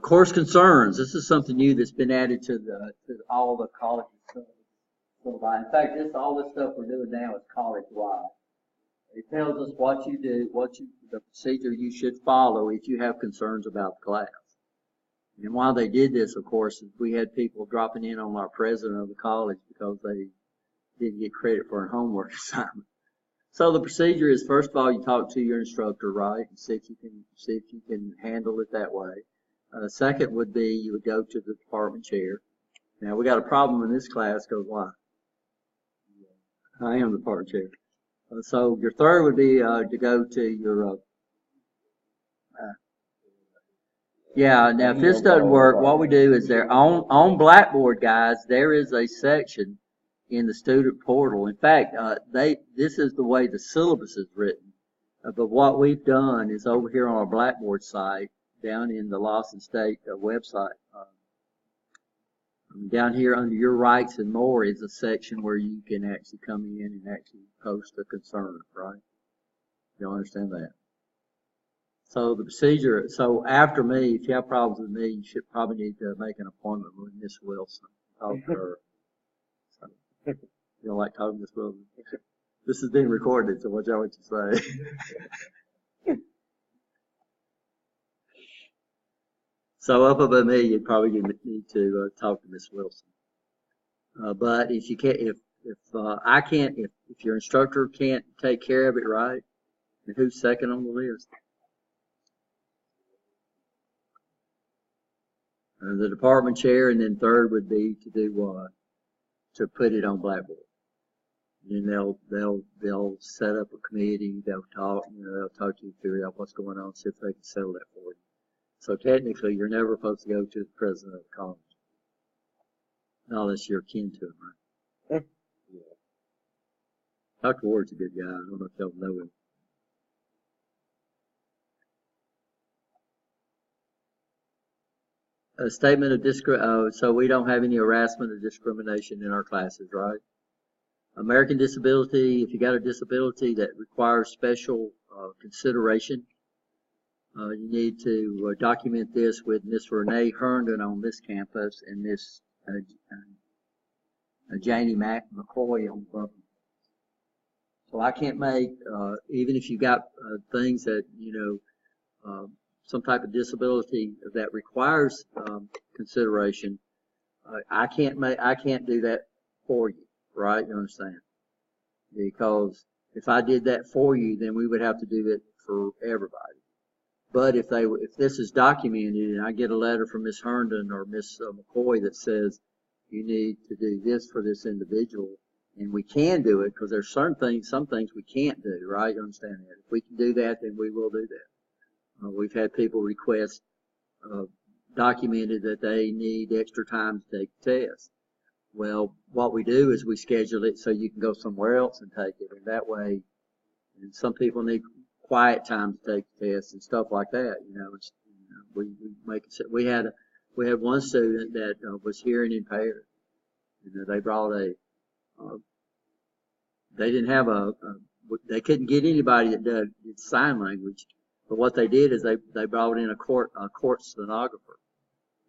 Course concerns. This is something new that's been added to all the colleges. Some by. In fact, all this stuff we're doing now is college-wide. It tells us what you do, the procedure you should follow if you have concerns about the class. And while they did this, of course, we had people dropping in on our president of the college because they didn't get credit for a homework assignment. So the procedure is, first of all, you talk to your instructor, right, and see if you can handle it that way. Second would be you would go to the department chair. Now we got a problem in this class because why? I am the department chair. So your third would be to go to your yeah. Now if this doesn't work, what we do is there on Blackboard, guys, there is a section in the student portal. In fact, this is the way the syllabus is written. But what we've done is over here on our Blackboard site, down in the Lawson State website, down here under your rights and more is a section where you can actually come in and actually post a concern, right? You understand that? So the procedure, so after me, if you have problems with me, you should probably need to make an appointment with Miss Wilson. Talk to her. So, you don't like talking to Miss Wilson? This is being recorded, so watch out what you say. So up above me, you'd probably need to talk to Miss Wilson. But if you can't, if your instructor can't take care of it right, then who's second on the list? The department chair, and then third would be to do what? To put it on Blackboard. And then they'll set up a committee. They'll talk to you, figure out what's going on, see if they can settle that for you. So technically, you're never supposed to go to the president of the college, unless you're kin to him, right? Yeah. Dr. Ward's a good guy. I don't know if y'all know him. A statement of so we don't have any harassment or discrimination in our classes, right? American Disability, if you got a disability that requires special consideration, you need to document this with Miss Renee Herndon on this campus and Miss Janie McCoy on the other. So I can't make, even if you got things that, some type of disability that requires consideration, I can't do that for you, right? You understand? Because if I did that for you, then we would have to do it for everybody. But if this is documented and I get a letter from Miss Herndon or Miss McCoy that says you need to do this for this individual, and we can do it because there's some things we can't do, right? You understand that? If we can do that, then we will do that. We've had people request documented that they need extra time to take the test. Well, what we do is we schedule it so you can go somewhere else and take it, and that way, and some people need quiet time to take the test and stuff like that. We make it. We had one student that was hearing impaired. They brought they didn't have they couldn't get anybody that did sign language. But what they did is they brought in a court stenographer.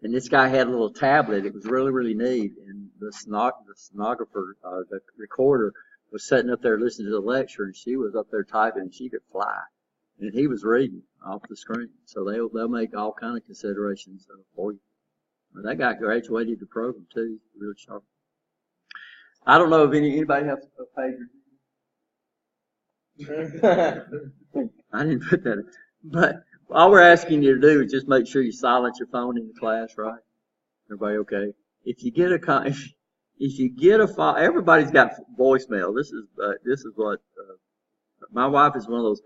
And this guy had a little tablet. It was really, really neat. And the stenographer, the recorder, was sitting up there listening to the lecture, and she was up there typing, and she could fly. And he was reading off the screen. So they'll make all kind of considerations for you. That guy graduated the program too. Really sharp. I don't know if anybody has a pager. I didn't put that in. But all we're asking you to do is just make sure you silence your phone in the class, right? Everybody okay? If you get a file, everybody's got voicemail. This is what my wife is one of those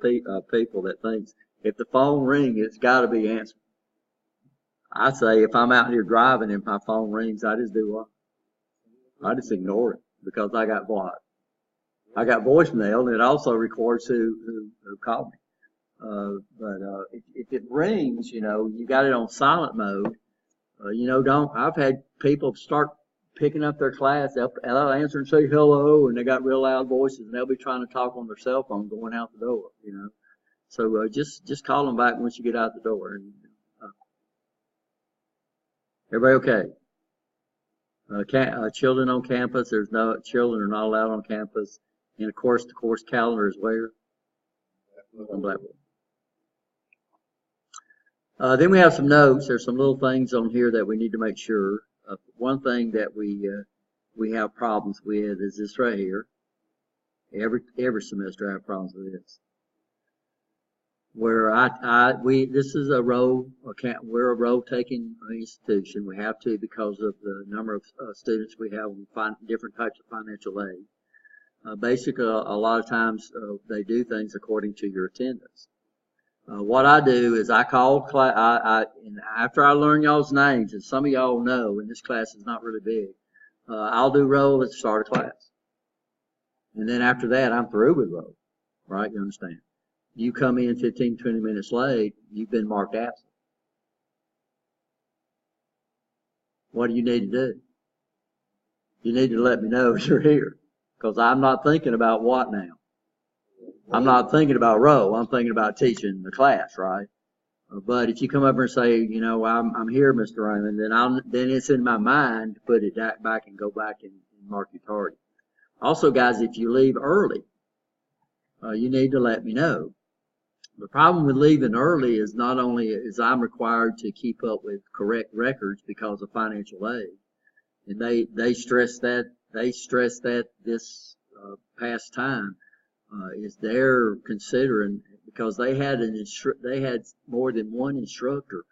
people that thinks if the phone rings, it's got to be answered. I say if I'm out here driving and my phone rings, I just do what? I just ignore it because I got what? I got voicemail, and it also records who called me. But if it rings, you got it on silent mode. I've had people start picking up their class, they'll answer and say hello, and they got real loud voices, and they'll be trying to talk on their cell phone going out the door, So just call them back once you get out the door. And, everybody okay? Children on campus, there's no, children are not allowed on campus. And of course, the course calendar is where? On Blackboard. Then we have some notes. There's some little things on here that we need to make sure. One thing that we have problems with is this right here. Every semester I have problems with this. Where this is a we're a roll taking institution. We have to because of the number of students we have on different types of financial aid. Basically, a lot of times they do things according to your attendance. What I do is I call class, and after I learn y'all's names, and some of y'all know, and this class is not really big, I'll do roll at the start of class. And then after that, I'm through with roll, right? You understand? You come in 15, 20 minutes late, you've been marked absent. What do you need to do? You need to let me know you're here, because I'm not thinking about what now. I'm not thinking about row. I'm thinking about teaching the class, right? But if you come up and say, you know, I'm here, Mr. Raymond, then it's in my mind to put it back and go back and mark you tardy. Also, guys, if you leave early, you need to let me know. The problem with leaving early is not only is I'm required to keep up with correct records because of financial aid, and they stress that this past time. Is they're considering, because they had more than one instructor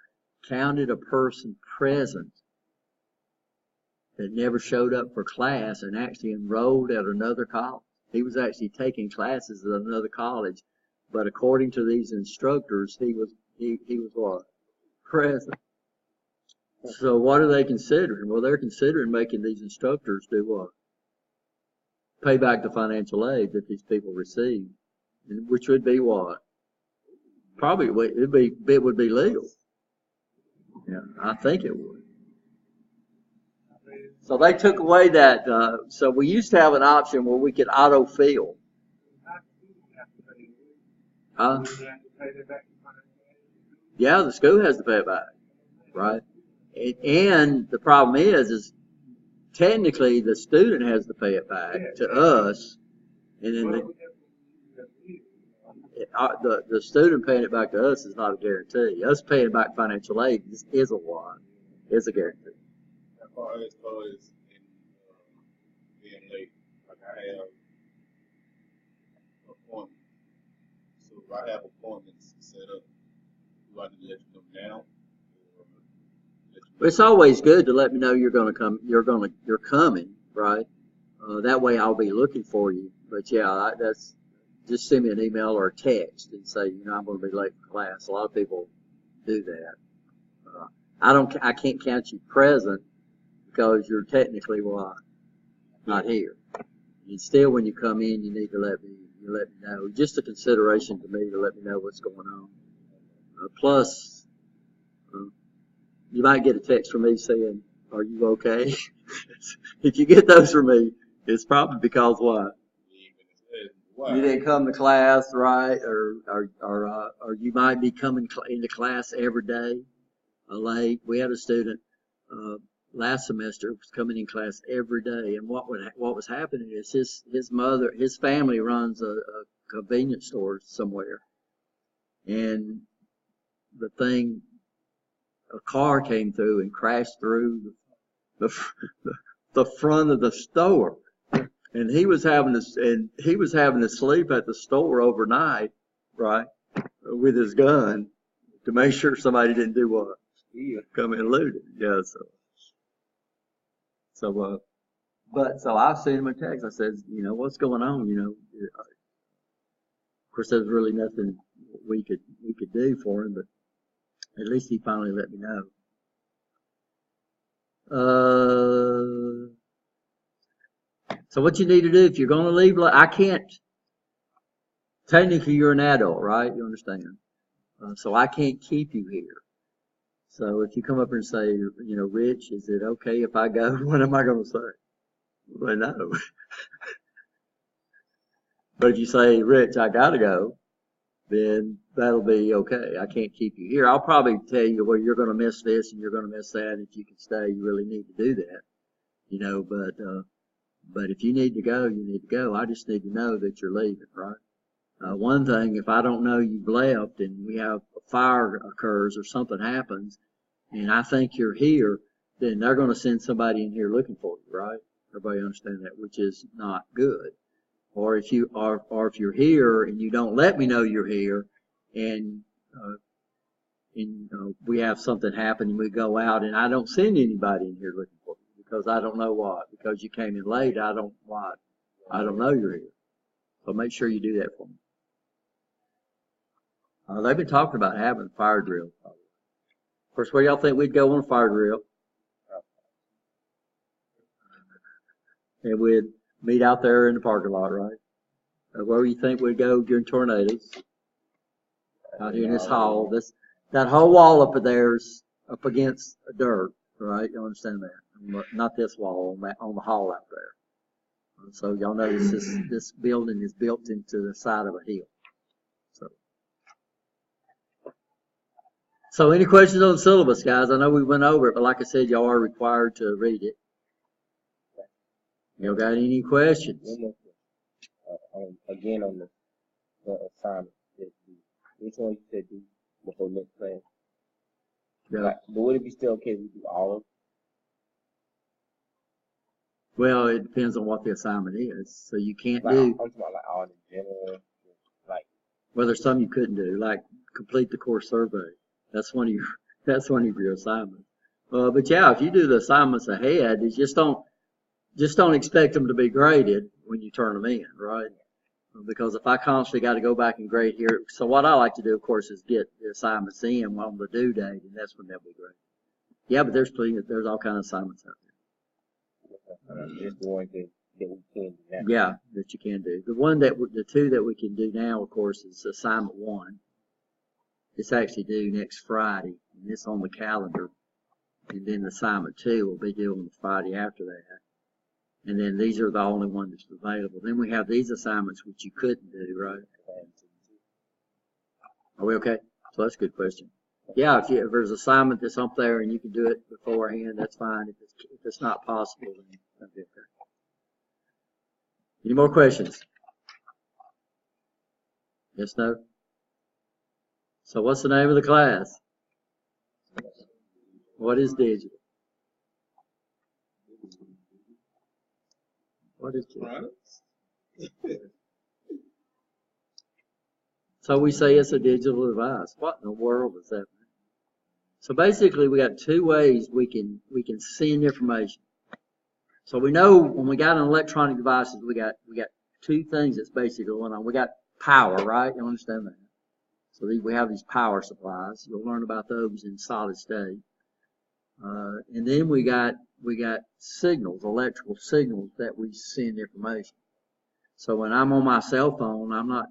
counted a person present that never showed up for class and actually enrolled at another college. He was actually taking classes at another college, but according to these instructors, he was what? Present. So what are they considering? Well, they're considering making these instructors do what? Pay back the financial aid that these people receive, which would be what? Probably it would be legal. Yeah, I think it would. So they took away that. So we used to have an option where we could auto fill. Yeah, the school has to pay it back, right? And the problem is technically the student has to pay it back to us, and then the student paying it back to us is not a guarantee. Us paying back financial aid is a guarantee. As far as being late, like I have appointments. So if I have appointments set up, do I need to let you know now? It's always good to let me know you're coming, right? That way I'll be looking for you. But yeah, just send me an email or a text and say, you know, I'm going to be late for class. A lot of people do that. I can't count you present because you're technically not here. And still, when you come in, you need to let me know. Just a consideration to me to let me know what's going on. Plus. You might get a text from me saying, "Are you okay?" If you get those from me, it's probably because what? You didn't come to class, right? Or you might be coming into class every day late. We had a student last semester was coming in class every day, and what was happening is his family runs a convenience store somewhere, and a car came through and crashed through the front of the store, and he was having to sleep at the store overnight, right, with his gun to make sure somebody didn't do what? Come in and loot it. Yeah, so I sent him a text. I said, you know, what's going on? You know, of course, there's really nothing we could do for him, but at least he finally let me know. So what you need to do if you're going to leave, I can't. Technically, you're an adult, right? You understand? So I can't keep you here. So if you come up and say, you know, Rich, is it okay if I go? What am I going to say? Well, no. But if you say, Rich, I got to go, then that'll be okay. I can't keep you here. I'll probably tell you, well, you're going to miss this and you're going to miss that. If you can stay, you really need to do that. you know, but if you need to go, you need to go. I just need to know that you're leaving, right? One thing, if I don't know you've left and we have a fire occurs or something happens and I think you're here, then they're going to send somebody in here looking for you, right? Everybody understand that, which is not good. Or if you are, or if you're here and you don't let me know you're here and we have something happen and we go out and I don't send anybody in here looking for you because I don't know what, because you came in late, I don't know you're here. So make sure you do that for me. They've been talking about having a fire drill. Of course, where y'all think we'd go on a fire drill? And we'd meet out there in the parking lot, right? Where you think we'd go during tornadoes? Out here in this hall. That whole wall up there's up against dirt, right? You understand that? Not this wall, on the hall out there. So y'all notice this building is built into the side of a hill. So any questions on the syllabus, guys? I know we went over it, but like I said, y'all are required to read it. Y'all got any questions? One more question. Again, on the assignment, which one you said do before next class? Yeah. Like, but would it be still okay if we do all of them? Well, it depends on what the assignment is. So you can't Like, do. I'm talking about like all the general, like. Well, there's some you couldn't do, like complete the course survey. That's one of your assignments. But yeah, if you do the assignments ahead, you just don't expect them to be graded when you turn them in, right? Because if I constantly got to go back and grade here, so what I like to do, of course, is get the assignments in on the due date, and that's when they'll be graded. Yeah, but there's all kinds of assignments out there. Just the ones that we can do now. Yeah, that you can do. The two that we can do now, of course, is assignment 1. It's actually due next Friday, and it's on the calendar. And then assignment 2 will be due on the Friday after that. And then these are the only ones that's available. Then we have these assignments which you couldn't do, right? Are we okay? So that's a good question. Yeah, if there's an assignment that's up there and you can do it beforehand, that's fine. If it's not possible, then that'd be okay. Any more questions? Yes, no? So what's the name of the class? What is digital? What is digital? So we say it's a digital device. What in the world does that mean? So basically we got 2 ways we can send information. So we know when we got an electronic devices, we got 2 things that's basically going on. We got power, right? You understand that? So we have these power supplies. You'll learn about those in solid state. And then we got signals, electrical signals that we send information. So when I'm on my cell phone, I'm not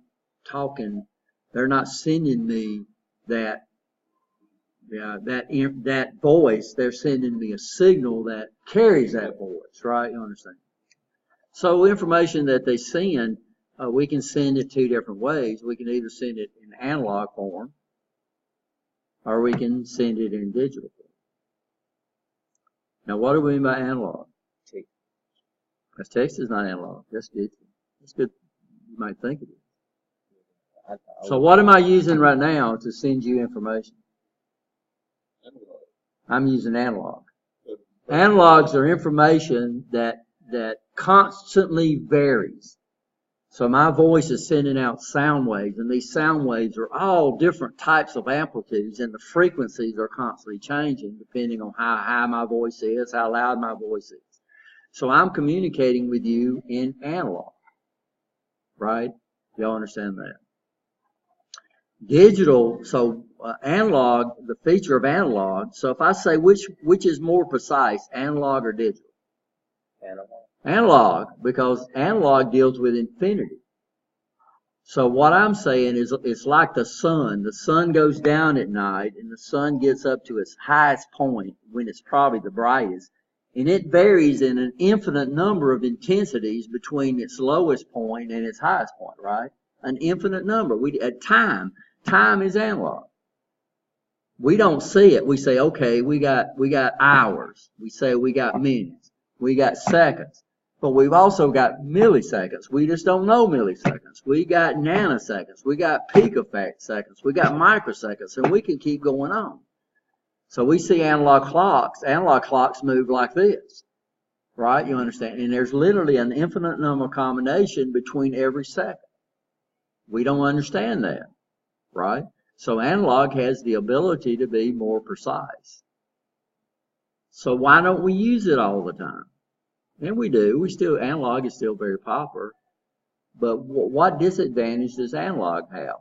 talking. They're not sending me that voice. They're sending me a signal that carries that voice, right? You understand? So information that they send, we can send it 2 different ways. We can either send it in analog form, or we can send it in digital form. Now, what do we mean by analog? Because text is not analog. That's digital. That's good. You might think it is. So what am I using right now to send you information? I'm using analog. Analogs are information that constantly varies. So my voice is sending out sound waves, and these sound waves are all different types of amplitudes, and the frequencies are constantly changing depending on how high my voice is, how loud my voice is. So I'm communicating with you in analog, right? Y'all understand that? Digital, so analog, the feature of analog, so if I say which is more precise, analog or digital? Analog. Analog, because analog deals with infinity. So what I'm saying is it's like the sun. The sun goes down at night and the sun gets up to its highest point when it's probably the brightest. And it varies in an infinite number of intensities between its lowest point and its highest point, right? An infinite number. Time is analog. We don't see it. We say, okay, we got hours. We say we got minutes. We got seconds. But we've also got milliseconds. We just don't know milliseconds. We got nanoseconds. We got picoseconds. We got microseconds. And we can keep going on. So we see analog clocks. Analog clocks move like this. Right? You understand? And there's literally an infinite number of combination between every second. We don't understand that. Right? So analog has the ability to be more precise. So why don't we use it all the time? And we do. Analog is still very popular. But what disadvantage does analog have?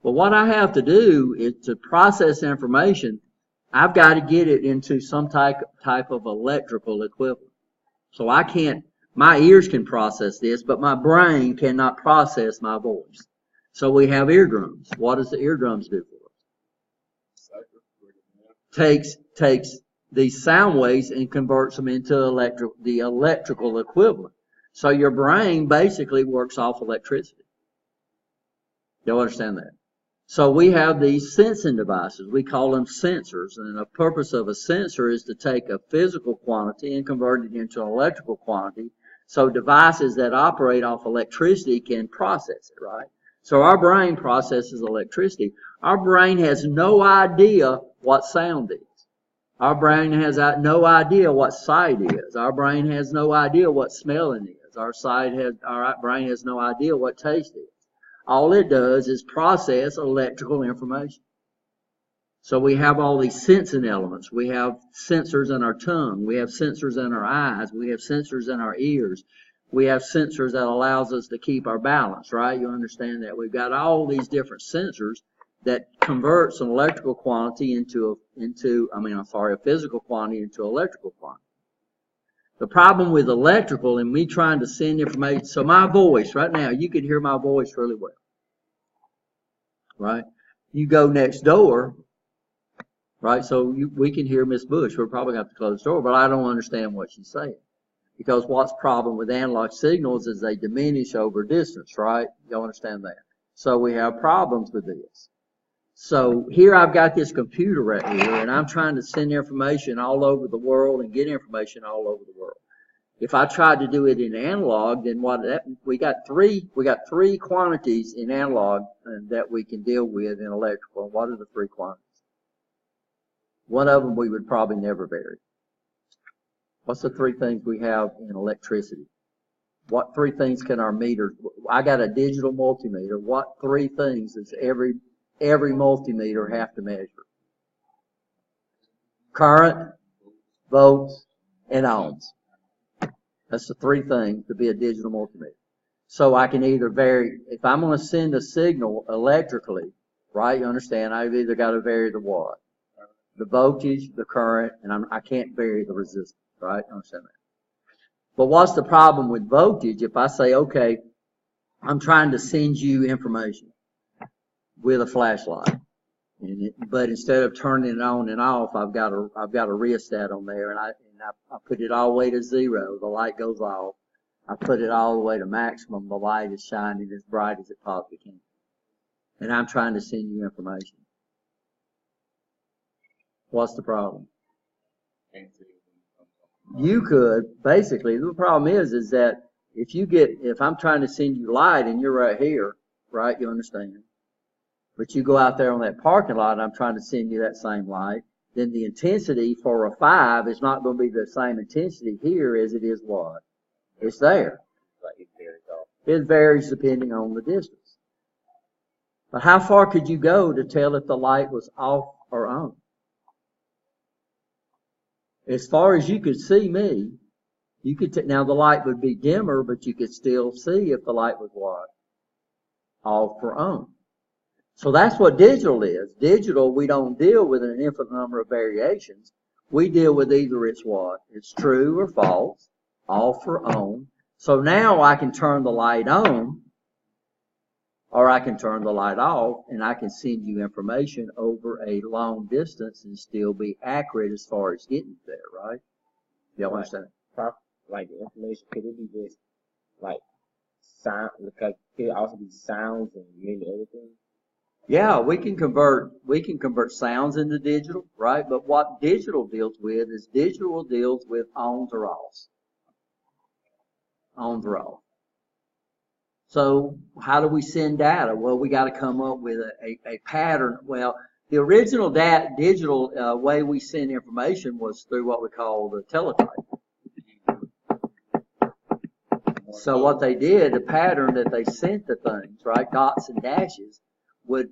Well, what I have to do is to process information, I've got to get it into some type of electrical equivalent. So my ears can process this, but my brain cannot process my voice. So we have eardrums. What does the eardrums do for us? Takes these sound waves and converts them into the electrical equivalent. So your brain basically works off electricity. You'll understand that. So we have these sensing devices. We call them sensors. And the purpose of a sensor is to take a physical quantity and convert it into an electrical quantity. So devices that operate off electricity can process it, right? So our brain processes electricity. Our brain has no idea what sound is. Our brain has no idea what sight is. Our brain has no idea what smelling is. Our brain has no idea what taste is. All it does is process electrical information. So we have all these sensing elements. We have sensors in our tongue. We have sensors in our eyes. We have sensors in our ears. We have sensors that allows us to keep our balance, right? You understand that? We've got all these different sensors that converts an electrical quantity a physical quantity into electrical quantity. The problem with electrical and me trying to send information, so my voice, right now, you can hear my voice really well, right? You go next door, right? So we can hear Miss Bush. We're probably going to have to close the door, but I don't understand what she's saying. Because what's the problem with analog signals is they diminish over distance, right? Y'all understand that? So we have problems with this. So here I've got this computer right here, and I'm trying to send information all over the world and get information all over the world. If I tried to do it in analog, then we got three quantities in analog that we can deal with in electrical. What are the three quantities? One of them we would probably never vary. What's the three things we have in electricity? What three things can our meter? I got a digital multimeter. What three things does every multimeter have to measure? Current, volts, and ohms. That's the three things to be a digital multimeter. So I can either vary, if I'm going to send a signal electrically, right, you understand, I've either got to vary the what? The voltage, the current, and I can't vary the resistance, right? You understand that? But what's the problem with voltage? If I say, okay, I'm trying to send you information with a flashlight, but instead of turning it on and off, I've got a rheostat on there, and I put it all the way to 0. The light goes off. I put it all the way to maximum. The light is shining as bright as it possibly can, and I'm trying to send you information. What's the problem? You could basically. The problem is that if I'm trying to send you light and you're right here, right? You understand? But you go out there on that parking lot and I'm trying to send you that same light, then the intensity for a 5 is not going to be the same intensity here as it is what? It's there. It varies depending on the distance. But how far could you go to tell if the light was off or on? As far as you could see me, you could now the light would be dimmer, but you could still see if the light was what? Off or on. So that's what digital is. Digital, we don't deal with an infinite number of variations. We deal with either it's what? It's true or false, off or on. So now I can turn the light on, or I can turn the light off, and I can send you information over a long distance and still be accurate as far as getting there, right? Y'all understand? Like the information, could it be just like sound? Could it also be sounds and many other things? Yeah, we can convert sounds into digital, right? But what digital deals with is digital deals with ons or offs. on the roll. So how do we send data? Well, we got to come up with a pattern. Well, the original digital way we send information was through what we call the teletype. So what they did, the pattern that they sent the things, right, dots and dashes, would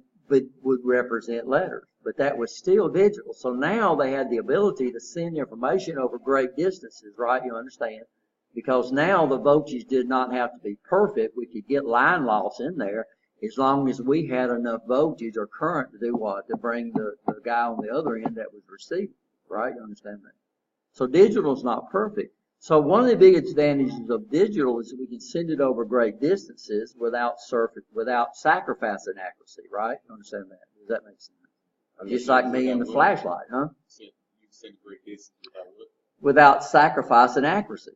represent letters, but that was still digital. So now they had the ability to send information over great distances, right? You understand? Because now the voltage did not have to be perfect. We could get line loss in there as long as we had enough voltage or current to do what? To bring the guy on the other end that was receiving, right? You understand that? So digital is not perfect. So one of the big advantages of digital is that we can send it over great distances without sacrificing accuracy, right? You understand that? Does that make sense? Just like me and the flashlight, huh? You send great distance without what? Without sacrificing accuracy.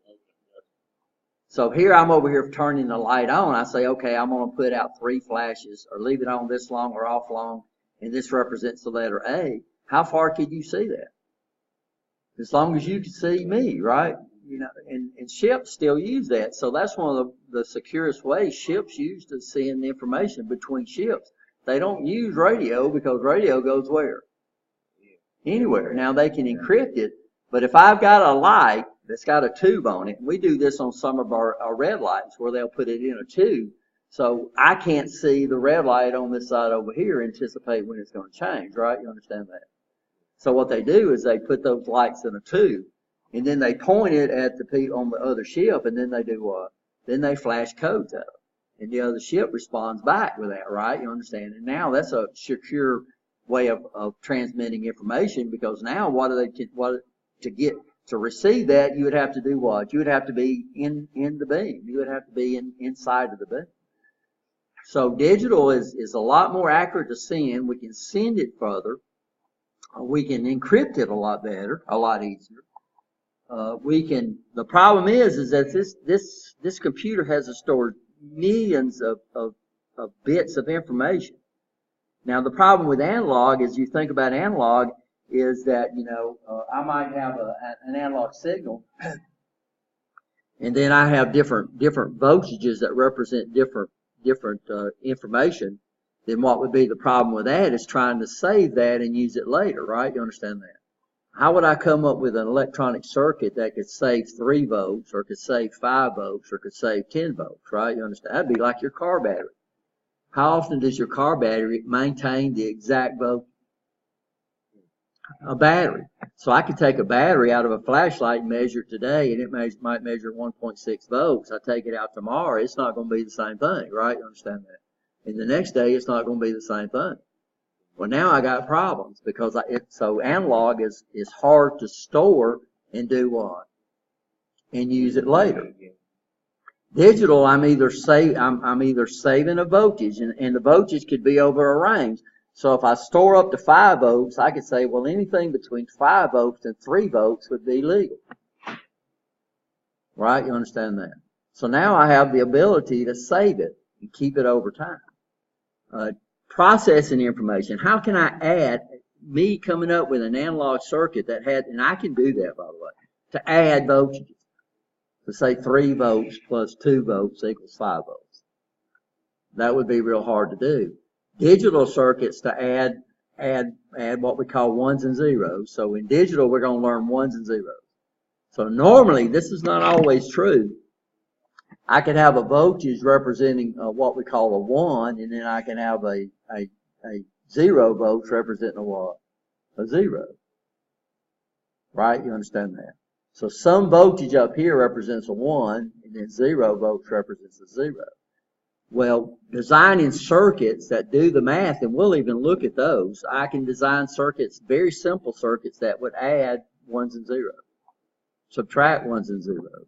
So here I'm over here turning the light on. I say, okay, I'm going to put out 3 flashes or leave it on this long or off long, and this represents the letter A. How far could you see that? As long as you can see me, right? You know, and ships still use that. So that's one of the securest ways ships use to send information between ships. They don't use radio because radio goes where? Anywhere. Now they can encrypt it, but if I've got a light that's got a tube on it, and we do this on some of our red lights where they'll put it in a tube, so I can't see the red light on this side over here, anticipate when it's going to change, right? You understand that? So what they do is they put those lights in a tube, and then they point it at the people on the other ship, and then they do what? Then they flash codes at them. And the other ship responds back with that, right? You understand? And now that's a secure way of transmitting information, because now to receive that, you would have to do what? You would have to be in the beam. You would have to be inside of the beam. So digital is a lot more accurate to send. We can send it further. We can encrypt it a lot better, a lot easier. The problem is that this computer has to store millions of bits of information. Now the problem with analog is, you think about analog, is that, you know, I might have an analog signal, and then I have different voltages that represent different information. Then what would be the problem with that is trying to save that and use it later, right? You understand that? How would I come up with an electronic circuit that could save 3 volts, or could save 5 volts, or could save 10 volts, right? You understand? That'd be like your car battery. How often does your car battery maintain the exact voltage? A battery. So I could take a battery out of a flashlight and measure it today, and it might measure 1.6 volts. I take it out tomorrow, it's not going to be the same thing, right? You understand that? And the next day, it's not going to be the same thing. Well, now I got problems, because so analog is hard to store and do what? And use it later. Digital, I'm either saving a voltage, and the voltage could be over a range. So if I store up to 5 volts, I could say, well, anything between 5 volts and 3 volts would be legal. Right? You understand that? So now I have the ability to save it and keep it over time. Processing information. How can I add, me coming up with an analog circuit that had, and I can do that, by the way, to add voltages. To say 3 volts plus 2 volts equals 5 volts. That would be real hard to do. Digital circuits to add what we call ones and zeros. So in digital, we're going to learn ones and zeros. So normally, this is not always true. I could have a voltage representing what we call a 1, and then I can have a 0 volts representing a what? A 0. Right? You understand that? So some voltage up here represents a 1, and then 0 volts represents a 0. Well, designing circuits that do the math, and we'll even look at those, I can design circuits, very simple circuits, that would add ones and zeros, subtract ones and zeros,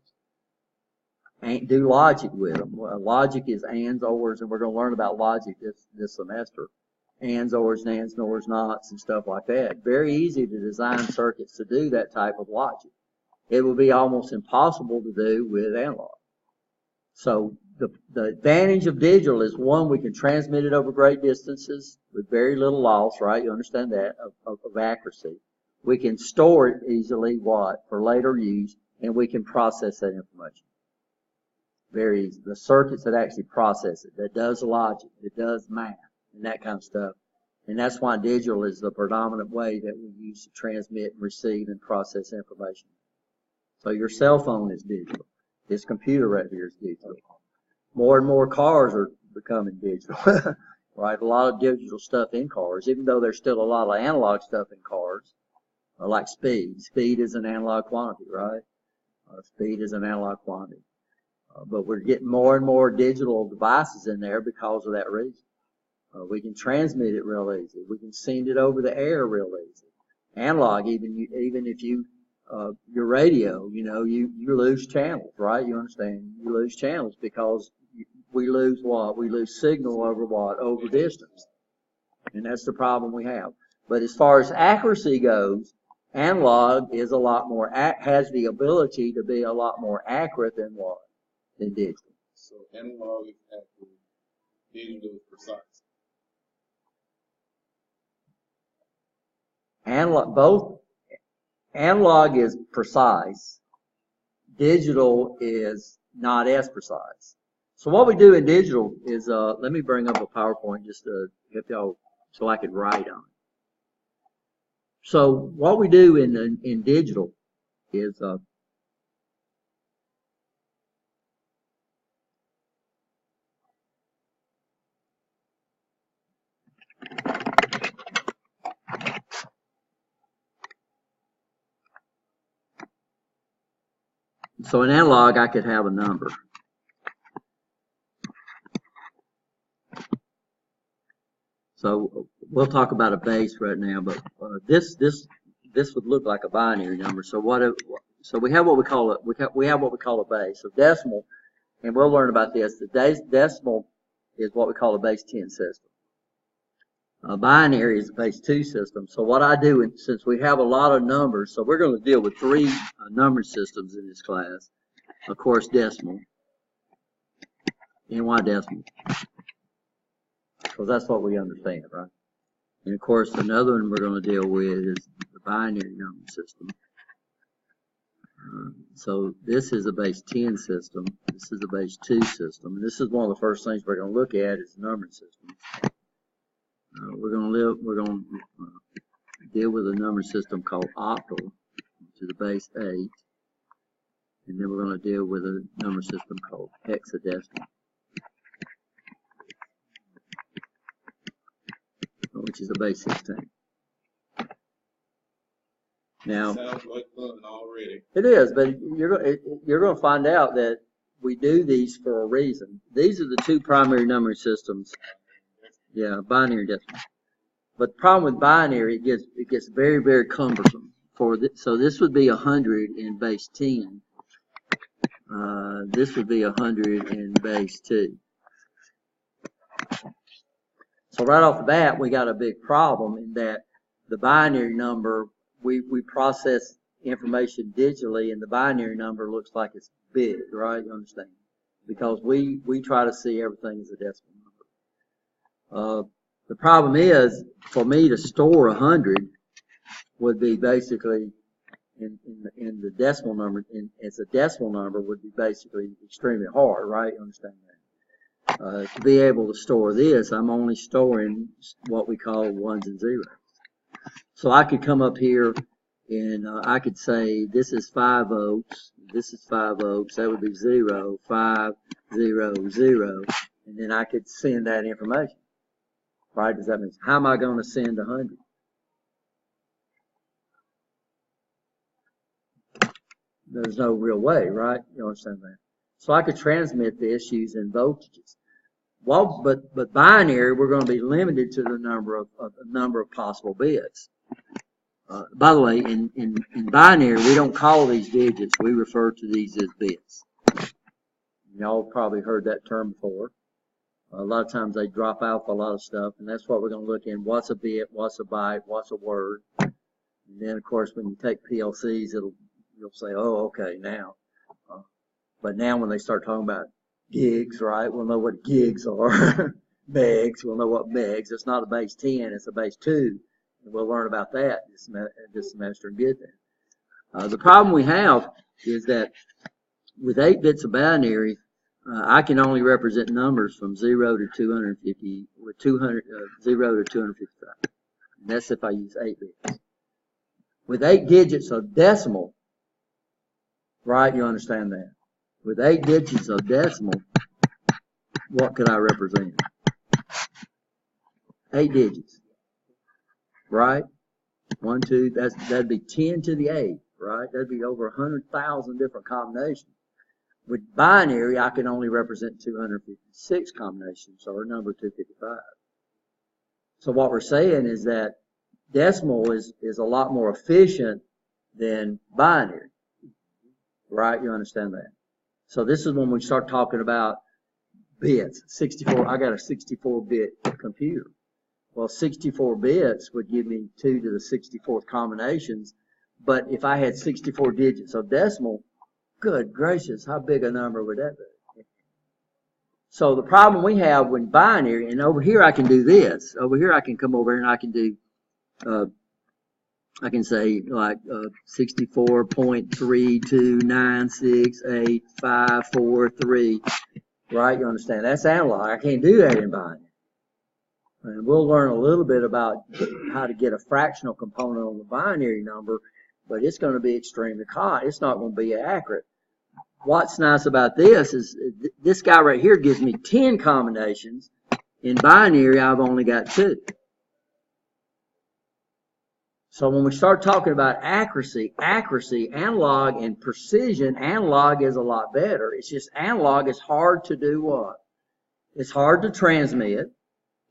and do logic with them. Well, logic is ands, ors, and we're going to learn about logic this semester. Ands, ors, nands, nors, nots, and stuff like that. Very easy to design circuits to do that type of logic. It would be almost impossible to do with analog. So the advantage of digital is, one, we can transmit it over great distances with very little loss, right? You understand that, of accuracy. We can store it easily, what? For later use, and we can process that information. the circuits that actually process it, that does logic, that does math, and that kind of stuff. And that's why digital is the predominant way that we use to transmit and receive and process information. So your cell phone is digital. This computer right here is digital. More and more cars are becoming digital, right? A lot of digital stuff in cars, even though there's still a lot of analog stuff in cars, like speed. Speed is an analog quantity, right? Speed is an analog quantity. But we're getting more and more digital devices in there because of that reason. We can transmit it real easy. We can send it over the air real easy. Analog, even if you your radio, you lose channels, right? You understand? You lose channels because we lose what? We lose signal over what? Over distance. And that's the problem we have. But as far as accuracy goes, analog is a lot more, has the ability to be a lot more accurate than what? Than digital. So analog is accurate, digital is precise. Analog is precise. Digital is not as precise. So what we do in digital is, let me bring up a PowerPoint just to help y'all so I can write on it. So what we do in digital is, so in analog, I could have a number. So we'll talk about a base right now, but this would look like a binary number. So we have what we call a base. So decimal, and we'll learn about this. The decimal is what we call a base 10 system. Binary is a base 2 system. So what I do, since we have a lot of numbers, so we're going to deal with 3 number systems in this class. Of course, decimal. And why decimal? Because that's what we understand, right? And of course, another one we're going to deal with is the binary number system. So this is a base 10 system. This is a base 2 system. And this is one of the first things we're going to look at is the numbering system. We're going to deal with a number system called octal, which is a base 8. And then we're going to deal with a number system called hexadecimal, which is a base 16. Now, sounds like fun already. It is, but you're going to find out that we do these for a reason. These are the 2 primary numbering systems. Yeah, binary and decimal. But the problem with binary, it gets very, very cumbersome. So this would be 100 in base 10. This would be 100 in base 2. So right off the bat, we got a big problem in that the binary number, we process information digitally, and the binary number looks like it's big, right? You understand? Because we try to see everything as a decimal number. The problem is, for me to store 100 would be basically in the decimal number, as a decimal number would be basically extremely hard, right? You understand that? To be able to store this, I'm only storing what we call ones and zeros. So I could come up here and I could say this is 5 oaks, this is 5 oaks, that would be 0, 5, 0, 0, and then I could send that information. Right? Does that mean, how am I going to send 100? There's no real way, right? You understand that? So I could transmit this using voltages. Well, but binary, we're going to be limited to the number of possible bits. By the way, in binary, we don't call these digits. We refer to these as bits. Y'all probably heard that term before. A lot of times they drop out a lot of stuff, and that's what we're going to look in. What's a bit? What's a byte? What's a word? And then, of course, when you take PLCs, you'll say, oh, okay, now. But now when they start talking about gigs, right, we'll know what gigs are. Megs, we'll know what megs. It's not a base 10, it's a base 2. And we'll learn about that this semester and get there. The problem we have is that with 8 bits of binary, I can only represent numbers from 0 to 250, with 0 to 255. And that's if I use 8 bits. With 8 digits of decimal, right, you understand that. With 8 digits of decimal, what could I represent? 8 digits, right? 1, 2, that'd be 10 to the 8, right? That'd be over 100,000 different combinations. With binary, I can only represent 256 combinations, or number 255. So what we're saying is that decimal is a lot more efficient than binary, right? You understand that? So this is when we start talking about bits. 64, I got a 64-bit computer. Well, 64 bits would give me 2 to the 64th combinations, but if I had 64 digits of decimal, good gracious, how big a number would that be? So the problem we have when binary, and over here I can do this. Over here I can come over here and I can do, I can say like 64.32968543, right? You understand? That's analog. I can't do that in binary. And we'll learn a little bit about how to get a fractional component on the binary number, but it's going to be extremely high. It's not going to be accurate. What's nice about this is this guy right here gives me 10 combinations. In binary, I've only got 2. So when we start talking about accuracy, analog, and precision, analog is a lot better. It's just analog is hard to do what? It's hard to transmit,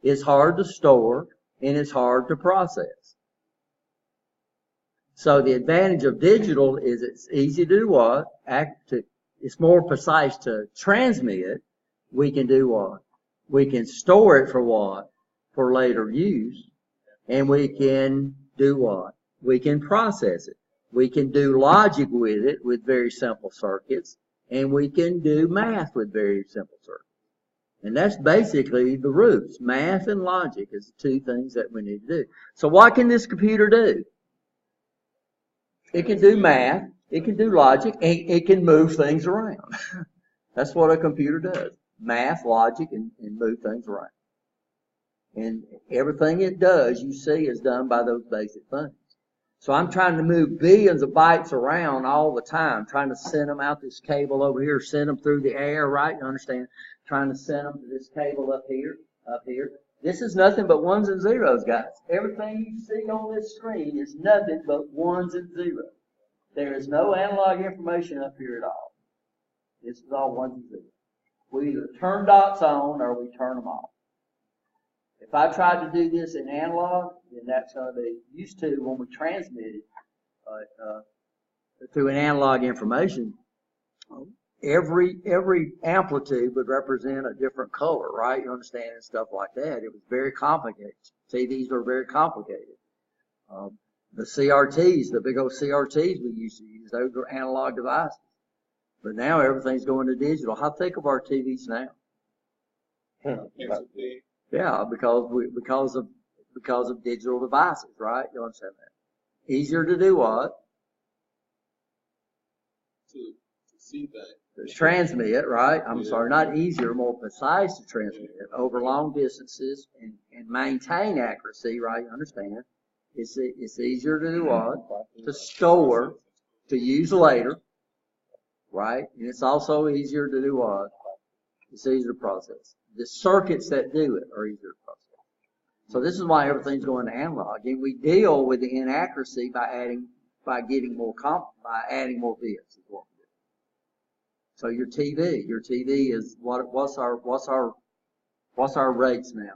it's hard to store, and it's hard to process. So the advantage of digital is it's easy to do what? It's more precise to transmit. We can do what? We can store it for what? For later use. And we can do what? We can process it. We can do logic with it with very simple circuits. And we can do math with very simple circuits. And that's basically the roots. Math and logic is the 2 things that we need to do. So what can this computer do? It can do math, it can do logic, and it can move things around. That's what a computer does. Math, logic, and move things around. And everything it does, you see, is done by those basic things. So I'm trying to move billions of bytes around all the time, trying to send them out this cable over here, send them through the air, right? You understand? Trying to send them to this cable up here. This is nothing but 1s and 0s, guys. Everything you see on this screen is nothing but 1s and 0s. There is no analog information up here at all. This is all 1s and 0s. We either turn dots on or we turn them off. If I tried to do this in analog, then that's going to be used to when we transmit it through an analog information. Every amplitude would represent a different color, right? You understand, and stuff like that. It was very complicated. TVs were very complicated. The CRTs, the big old CRTs we used to use, those were analog devices. But now everything's going to digital. How thick are our TVs now? Yeah, because of digital devices, right? You understand that? Easier to do what? To see that. To transmit, right? I'm sorry, not easier, more precise to transmit over long distances and maintain accuracy, right? You understand? It's easier to do what? To store, to use later, right? And it's also easier to do what? It's easier to process. The circuits that do it are easier to process. So this is why everything's going to analog, and we deal with the inaccuracy by adding more bits. Is what we do. So your TV is what's our rates now?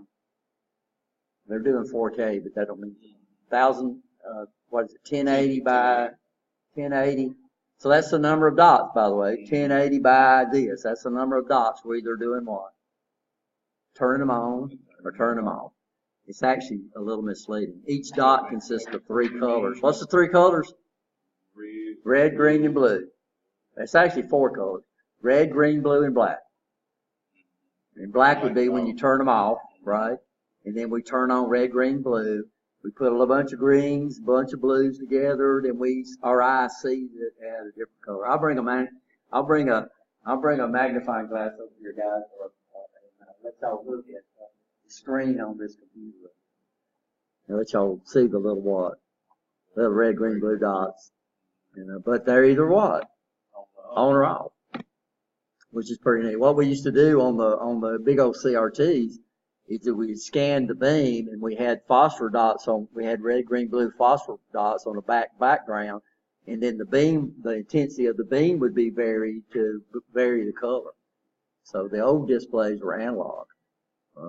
They're doing 4K, but that don't mean 1080 by 1080. So that's the number of dots, by the way. 1080 by this. That's the number of dots. We're either doing what? Turning them on or turning them off. It's actually a little misleading. Each dot consists of 3 colors. What's the 3 colors? Red, green, and blue. That's actually 4 colors. Red, green, blue, and black. And black would be when you turn them off, right? And then we turn on red, green, blue. We put a little bunch of greens, a bunch of blues together. Then our eyes see that add a different color. I'll bring I'll bring a magnifying glass over here, guys, and let y'all look at the screen on this computer. And let y'all see the little what? Little red, green, blue dots. But they're either what? On or off. Which is pretty neat. What we used to do on the big old CRTs is that we scanned the beam and we had phosphor dots we had red, green, blue phosphor dots on the background. And then the intensity of the beam would be varied to vary the color. So the old displays were analog.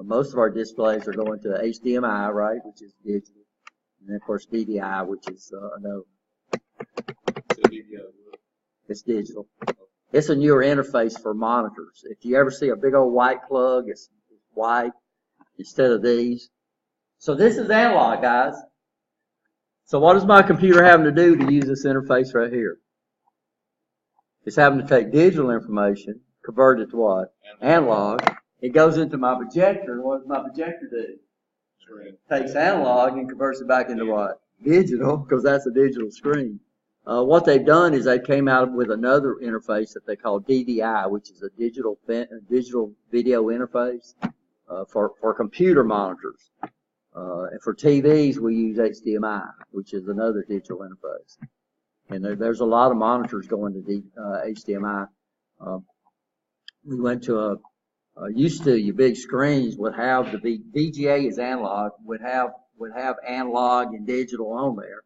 Most of our displays are going to HDMI, right, which is digital. And then, of course, DVI, which is another. It's digital. It's a newer interface for monitors. If you ever see a big old white plug, it's white instead of these. So this is analog, guys. So what is my computer having to do to use this interface right here? It's having to take digital information, convert it to what? Analog. It goes into my projector. What does my projector do? Takes analog and converts it back into what? Digital, because that's a digital screen. What they've done is they came out with another interface that they call DVI, which is a digital video interface for computer monitors. And for TVs, we use HDMI, which is another digital interface. And there's a lot of monitors going to HDMI. We went to used to your big screens would have the VGA is analog, would have analog and digital on there.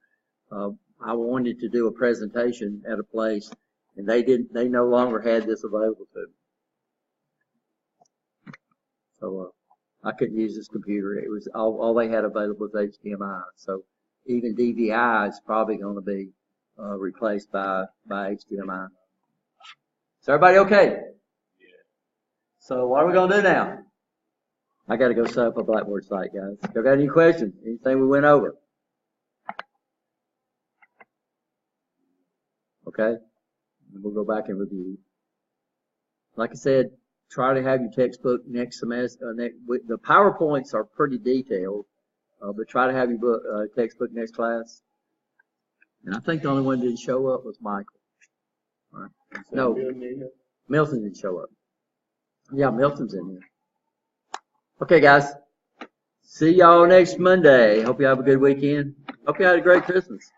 I wanted to do a presentation at a place, and they no longer had this available to me. So I couldn't use this computer. It was all they had available was HDMI. So even DVI is probably going to be replaced by HDMI. Is everybody okay? Yeah. So what are we going to do now? I got to go set up a Blackboard site, guys. Y'all got any questions? Anything we went over? Okay? And we'll go back and review. Like I said, try to have your textbook next semester. The PowerPoints are pretty detailed, but try to have your textbook next class. And I think the only one that didn't show up was Michael. All right. No, Milton didn't show up. Yeah, Milton's in here. Okay, guys. See y'all next Monday. Hope you have a good weekend. Hope you had a great Christmas.